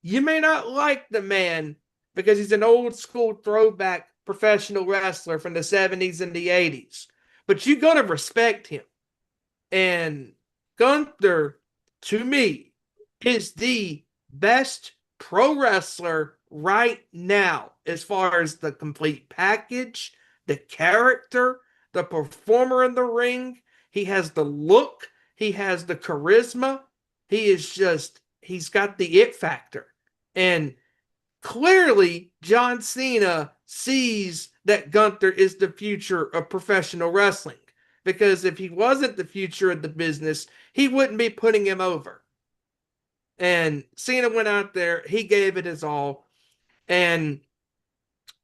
You may not like the man because he's an old school throwback professional wrestler from the 70s and the 80s, but you're going to respect him. And Gunther, to me, is the best pro wrestler right now as far as the complete package, the character, the performer in the ring. He has the look, he has the charisma. He's got the it factor. And clearly, John Cena sees that Gunther is the future of professional wrestling. Because if he wasn't the future of the business, he wouldn't be putting him over. And Cena went out there, he gave it his all. And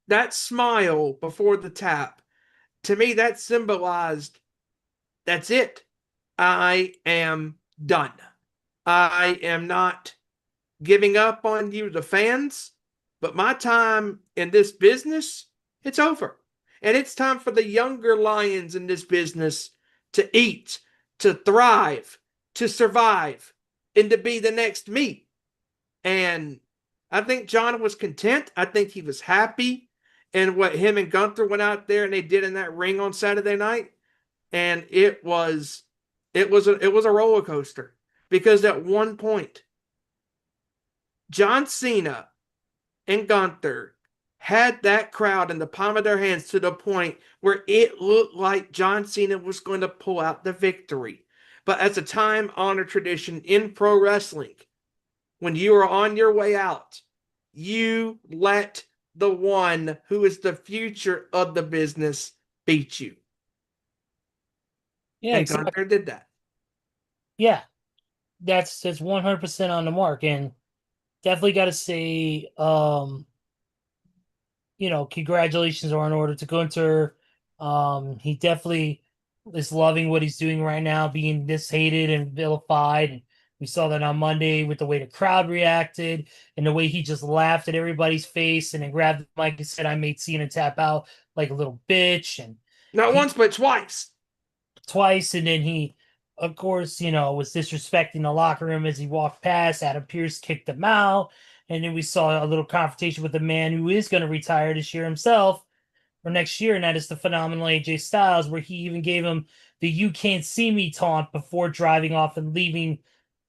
that smile before the tap, to me, that symbolized that's it. I am done. I am not giving up on you, the fans, but my time in this business, it's over. And it's time for the younger lions in this business to eat, to thrive, to survive, and to be the next me. And I think John was content. I think he was happy in what him and Gunther went out there and they did in that ring on Saturday night. And it was a roller coaster because at one point, John Cena and Gunther had that crowd in the palm of their hands to the point where it looked like John Cena was going to pull out the victory. But as a time-honored tradition in pro wrestling, when you are on your way out, you let the one who is the future of the business beat you. Yeah, And exactly. Gunther did that. Yeah, that's 100% on the mark, and definitely got to say, congratulations are in order to Gunther. He definitely is loving what he's doing right now, being this hated and vilified. We saw that on Monday with the way the crowd reacted and the way he just laughed at everybody's face and then grabbed the mic and said, "I made Cena tap out like a little bitch." And Not once, but twice. and then he, of course, was disrespecting the locker room as he walked past. Adam Pearce kicked him out, and then we saw a little confrontation with a man who is going to retire this year himself or next year, and that is the phenomenal AJ Styles, where he even gave him the "you can't see me" taunt before driving off and leaving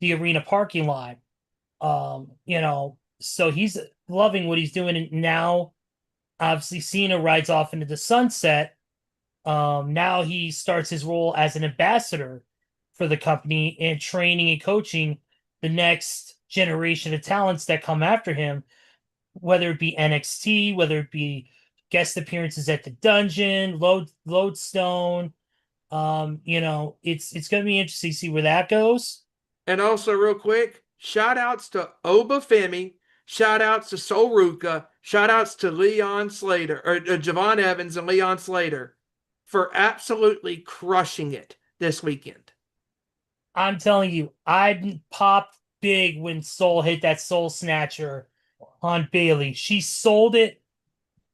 the arena parking lot. So he's loving what he's doing, and now obviously Cena rides off into the sunset. Now he starts his role as an ambassador for the company and training and coaching the next generation of talents that come after him, whether it be NXT, whether it be guest appearances at the Dungeon, Lodestone. It's going to be interesting to see where that goes. And also, real quick, shout outs to Oba Femi, shout outs to Sol Ruka, shout outs to Leon Slater, or Javon Evans and Leon Slater for absolutely crushing it this weekend. I'm telling you, I popped big when Sol hit that Soul Snatcher on Bailey. She sold it,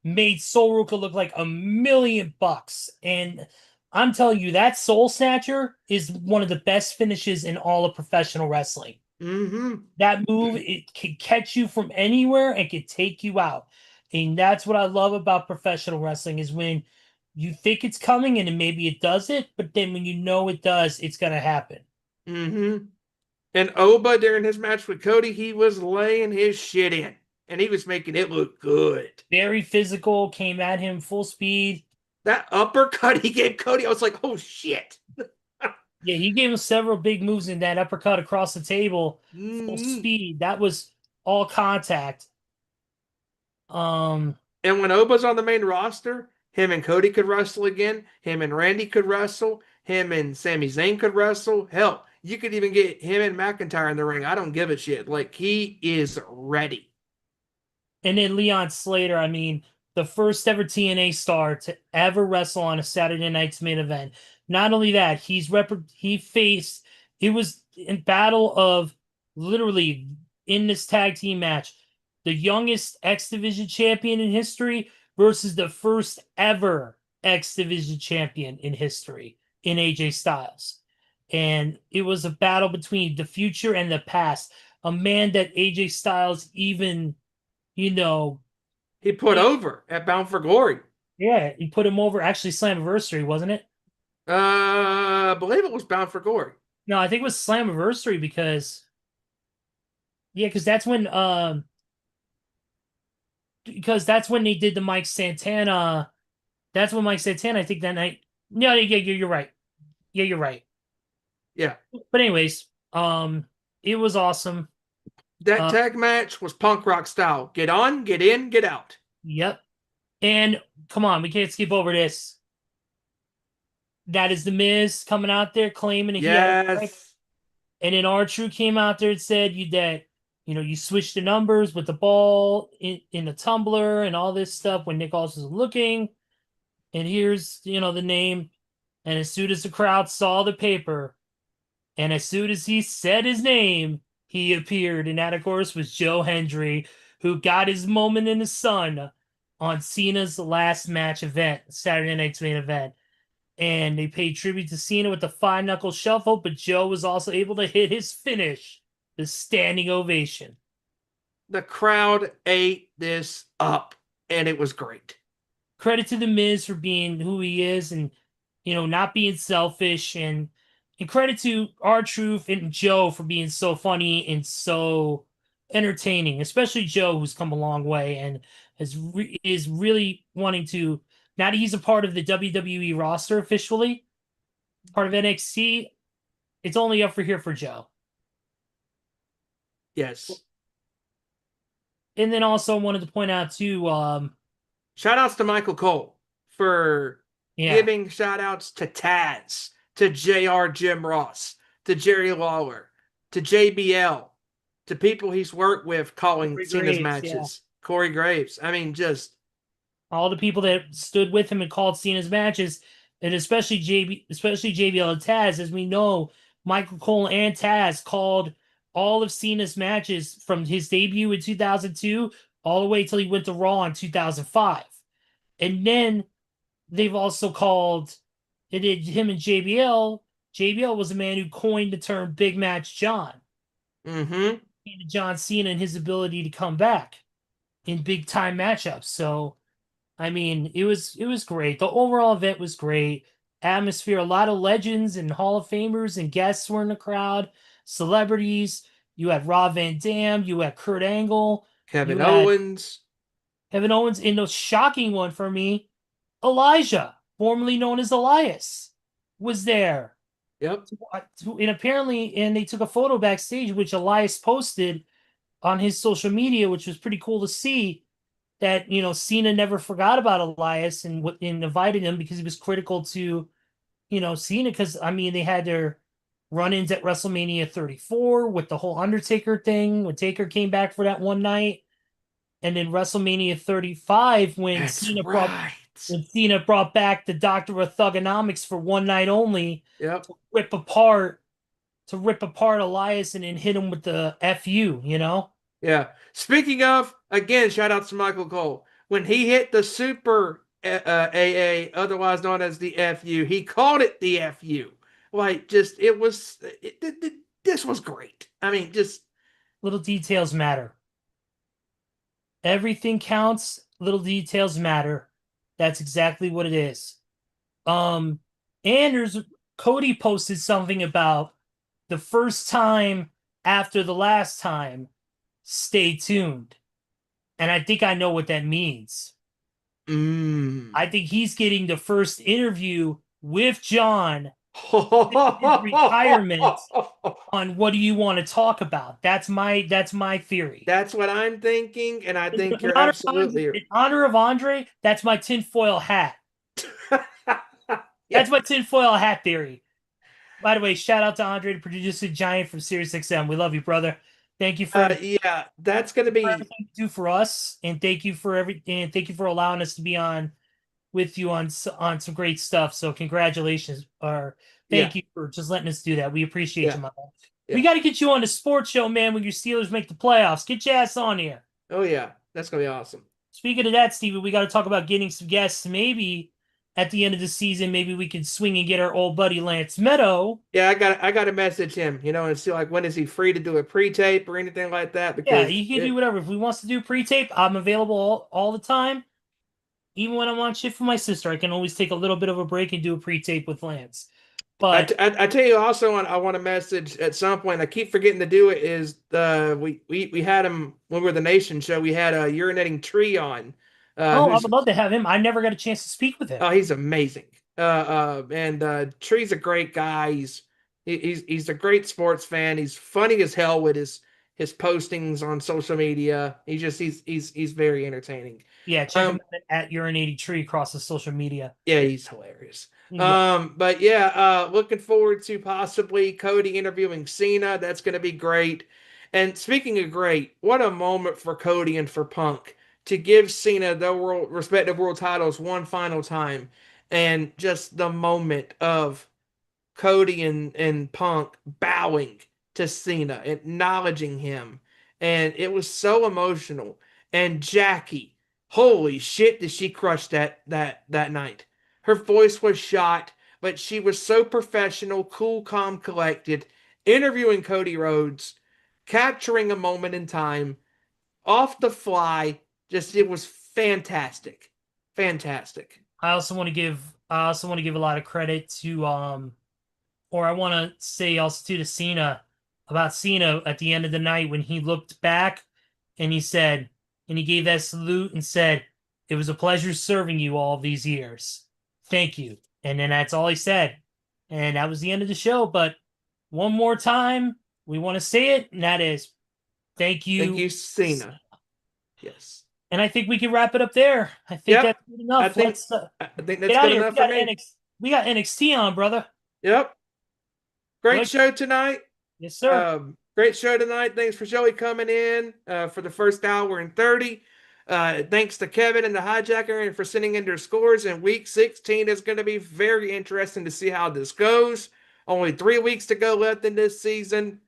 made Sol Ruka look like $1,000,000. And I'm telling you, that Soul Snatcher is one of the best finishes in all of professional wrestling. Mm-hmm. That move, it can catch you from anywhere and can take you out. And that's what I love about professional wrestling is when you think it's coming and then maybe it doesn't, but then when you know it does, it's going to happen. Mm-hmm. And Oba, during his match with Cody, he was laying his shit in. And he was making it look good. Very physical, came at him full speed. That uppercut he gave Cody, I was like, oh, shit. Yeah, he gave him several big moves in that uppercut across the table, full speed. That was all contact. And when Oba's on the main roster, him and Cody could wrestle again. Him and Randy could wrestle. Him and Sami Zayn could wrestle. Hell, you could even get him and McIntyre in the ring. I don't give a shit. Like, he is ready. And then Leon Slater, I mean, the first ever TNA star to ever wrestle on a Saturday night's main event. Not only that, he faced, it was in battle of literally in this tag team match, the youngest X Division champion in history versus the first ever X Division champion in history in AJ Styles. And it was a battle between the future and the past. A man that AJ Styles even, you know, He put over at Bound for Glory. yeah, he put him over. Actually, Slammiversary, wasn't it? I believe it was Bound for Glory. No, I think it was Slammiversary because, yeah, because that's when they did the Mike Santana. That's when Mike Santana, I think that night. No, yeah, you're right. Yeah, you're right. Yeah. But anyways, it was awesome. That tag match was punk rock style. Get on, get in, get out. Yep. And come on, we can't skip over this. That is the Miz coming out there claiming that he had a Yes. and then R-Truth came out there and said you switched the numbers with the ball in the tumbler and all this stuff when Nick Aldis was looking. And here's the name. And as soon as the crowd saw the paper, and as soon as he said his name, he appeared. And that, of course, was Joe Hendry, who got his moment in the sun on Cena's last match event, Saturday night's main event. And they paid tribute to Cena with the five knuckle shuffle, but Joe was also able to hit his finish, the standing ovation. The crowd ate this up, and it was great. Credit to The Miz for being who he is and, not being selfish. And credit to R-Truth and Joe for being so funny and so entertaining, especially Joe, who's come a long way and is really wanting to, now that he's a part of the WWE roster officially, part of NXT, it's only up for Joe. Yes. And then also wanted to point out too, shout outs to Michael Cole for giving shout outs to Taz, to JR Jim Ross, to Jerry Lawler, to JBL, to people he's worked with calling Corey Cena's Graves, matches. Corey Graves. I mean, just all the people that stood with him and called Cena's matches, and especially JBL and Taz, as we know, Michael Cole and Taz called all of Cena's matches from his debut in 2002 all the way till he went to Raw in 2005. And then they've also called him and JBL. JBL was a man who coined the term Big Match John. Mm-hmm. John Cena and his ability to come back in big time matchups. So, I mean, it was great. The overall event was great. Atmosphere, a lot of legends and Hall of Famers and guests were in the crowd. Celebrities. You had Rob Van Dam. You had Kurt Angle. Kevin Owens. Kevin Owens. And the shocking one for me, Elijah, formerly known as Elias, was there. Yep. And apparently, and they took a photo backstage, which Elias posted on his social media, which was pretty cool to see. That Cena never forgot about Elias and invited him because he was critical to Cena, because I mean they had their run-ins at WrestleMania 34 with the whole Undertaker thing when Taker came back for that one night, and then WrestleMania 35 when Cena brought back the Doctor of Thugonomics for one night only. Yep. To rip apart Elias and then hit him with the FU, Yeah. Speaking of, again, shout out to Michael Cole. When he hit the Super AA, otherwise known as the FU, he called it the FU. Like, this was great. I mean, just little details matter. Everything counts. Little details matter. That's exactly what it is. And Cody posted something about the first time after the last time. Stay tuned. And I think I know what that means. I think he's getting the first interview with John his retirement on what do you want to talk about. That's my theory. That's what I'm thinking, and I think you're absolutely in honor of Andre, that's my tinfoil hat. That's my tinfoil hat theory. By the way, shout out to Andre, the producer giant from SiriusXM. We love you, brother. Thank you for Yeah, that's going to be everything you do for us, and thank you for thank you for allowing us to be on with you on some great stuff. So congratulations, or yeah, thank you for just letting us do that. We appreciate yeah, you, man. yeah. We got to get you on the sports show, man. When your Steelers make the playoffs, get your ass on here. Oh yeah, that's going to be awesome. Speaking of that, Steven, we got to talk about getting some guests. Maybe at the end of the season, maybe we could swing and get our old buddy Lance Meadow. Yeah, I got to message him, and see like when is he free to do a pre-tape or anything like that Yeah, because he can do whatever. If he wants to do pre-tape, I'm available all the time. Even when I'm on shift for my sister, I can always take a little bit of a break and do a pre-tape with Lance. But I tell you also I want to message at some point. I keep forgetting to do it. Is we had him when we were the Nation show. We had a urinating tree on. I Who's would love to have him. I never got a chance to speak with him. Oh, he's amazing. And Tree's a great guy. He's a great sports fan. He's funny as hell with his postings on social media. He's very entertaining. Yeah, check him out at Urinating Tree across the social media. Yeah, he's hilarious. Yeah. But yeah, looking forward to possibly Cody interviewing Cena. That's going to be great. And speaking of great, what a moment for Cody and for Punk to give Cena their respective world titles one final time. And just the moment of Cody and Punk bowing to Cena, acknowledging him. And it was so emotional. And Jackie, holy shit, did she crush that night. Her voice was shot, but she was so professional, cool, calm, collected, interviewing Cody Rhodes, capturing a moment in time, off the fly. Just it was fantastic. Fantastic. I also want to give a lot of credit to or I want to say also to Cena about Cena at the end of the night when he looked back and he said and he gave that salute and said, "It was a pleasure serving you all these years. Thank you." And then that's all he said. And that was the end of the show. But one more time, we want to say it, and that is thank you. Thank you, Cena. Yes. And I think we can wrap it up there. I think that's good enough. I think that's good enough for me. We got NXT on, brother. Yep. Great show tonight. Yes, sir. Great show tonight. Thanks for Joey coming in for the first hour and 30. Thanks to Kevin and the Hijacker and for sending in their scores. And week 16 is going to be very interesting to see how this goes. Only 3 weeks to go left in this season.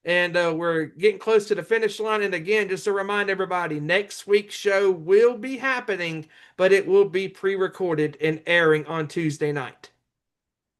And we're getting close to the finish line. And again, just to remind everybody, next week's show will be happening, but it will be pre-recorded and airing on Tuesday night.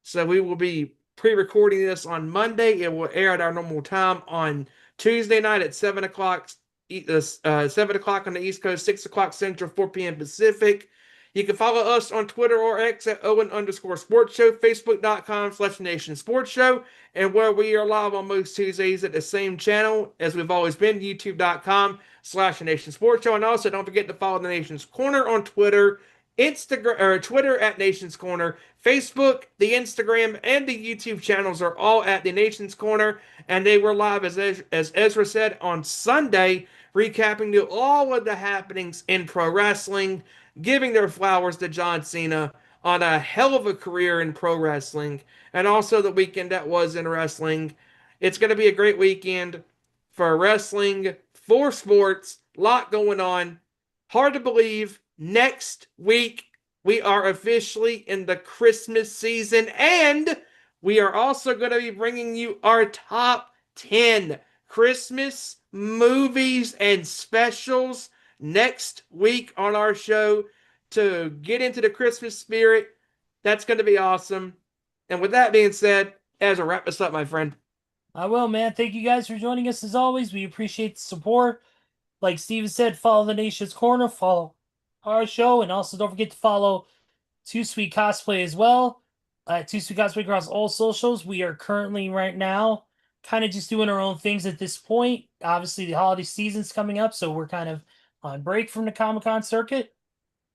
So we will be pre-recording this on Monday. It will air at our normal time on Tuesday night at 7 o'clock. 7 o'clock on the East Coast, 6 o'clock Central, 4 p.m. Pacific. You can follow us on Twitter or X at Owen_Sports Show, Facebook.com/Nation Sports Show, and where we are live on most Tuesdays at the same channel as we've always been, YouTube.com/Nation Sports Show. And also don't forget to follow the Nation's Corner on Twitter, Instagram or Twitter at Nation's Corner, Facebook, the Instagram, and the YouTube channels are all at the Nation's Corner, and they were live as Ezra said on Sunday, recapping to all of the happenings in pro wrestling, giving their flowers to John Cena on a hell of a career in pro wrestling, and also the weekend that was in wrestling. It's going to be a great weekend for wrestling, for sports, lot going on. Hard to believe. Next week, we are officially in the Christmas season, and we are also going to be bringing you our top 10 Christmas movies and specials next week on our show to get into the Christmas spirit. That's going to be awesome. And with that being said, Ezra, wrap us up, my friend. I will, man. Thank you guys for joining us as always. We appreciate the support. Like Steven said, follow the Nation's Corner, follow our show, and also don't forget to follow Too Sweet Cosplay as well. Too Sweet Cosplay across all socials. We are currently right now kind of just doing our own things at this point. Obviously, the holiday season's coming up, so we're kind of on break from the Comic-Con circuit.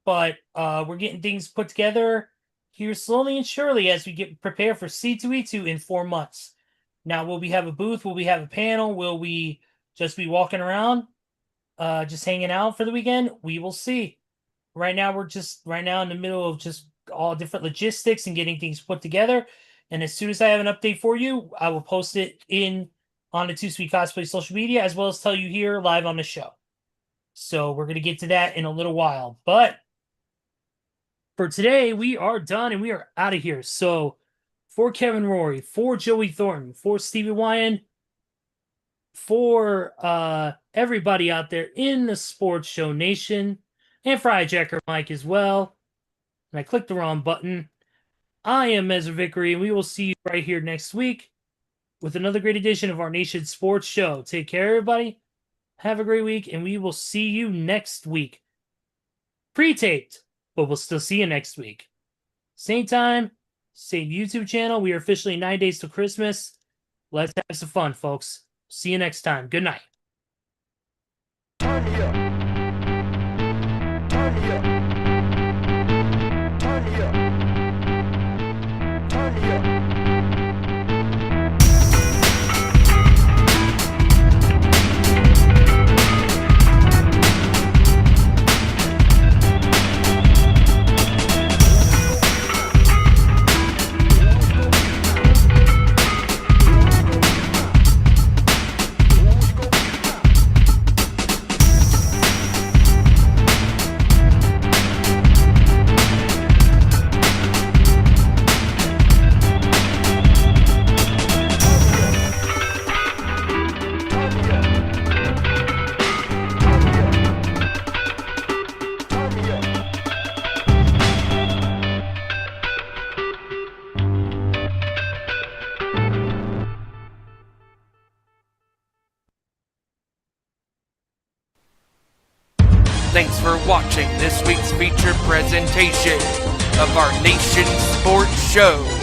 But we're getting things put together here slowly and surely as we get prepared for C2E2 in 4 months. Now, will we have a booth? Will we have a panel? Will we just be walking around, just hanging out for the weekend? We will see. Right now, we're just in the middle of just all different logistics and getting things put together. And as soon as I have an update for you, I will post it on the Too Sweet Cosplay social media, as well as tell you here live on the show. So we're going to get to that in a little while. But for today, we are done and we are out of here. So for Kevin Rory, for Joey Thornton, for Stevie Wyand, for everybody out there in the Sports Show Nation, and for Hijacker Mike as well, and I clicked the wrong button, I am Ezra Vickery, and we will see you right here next week with another great edition of our Nation Sports Show. Take care, everybody. Have a great week, and we will see you next week. Pre-taped, but we'll still see you next week. Same time, same YouTube channel. We are officially 9 days till Christmas. Let's have some fun, folks. See you next time. Good night. Turn me up. Turn me up. Turn me up. Turn me up. Thanks for watching this week's feature presentation of our Nation Sports Show.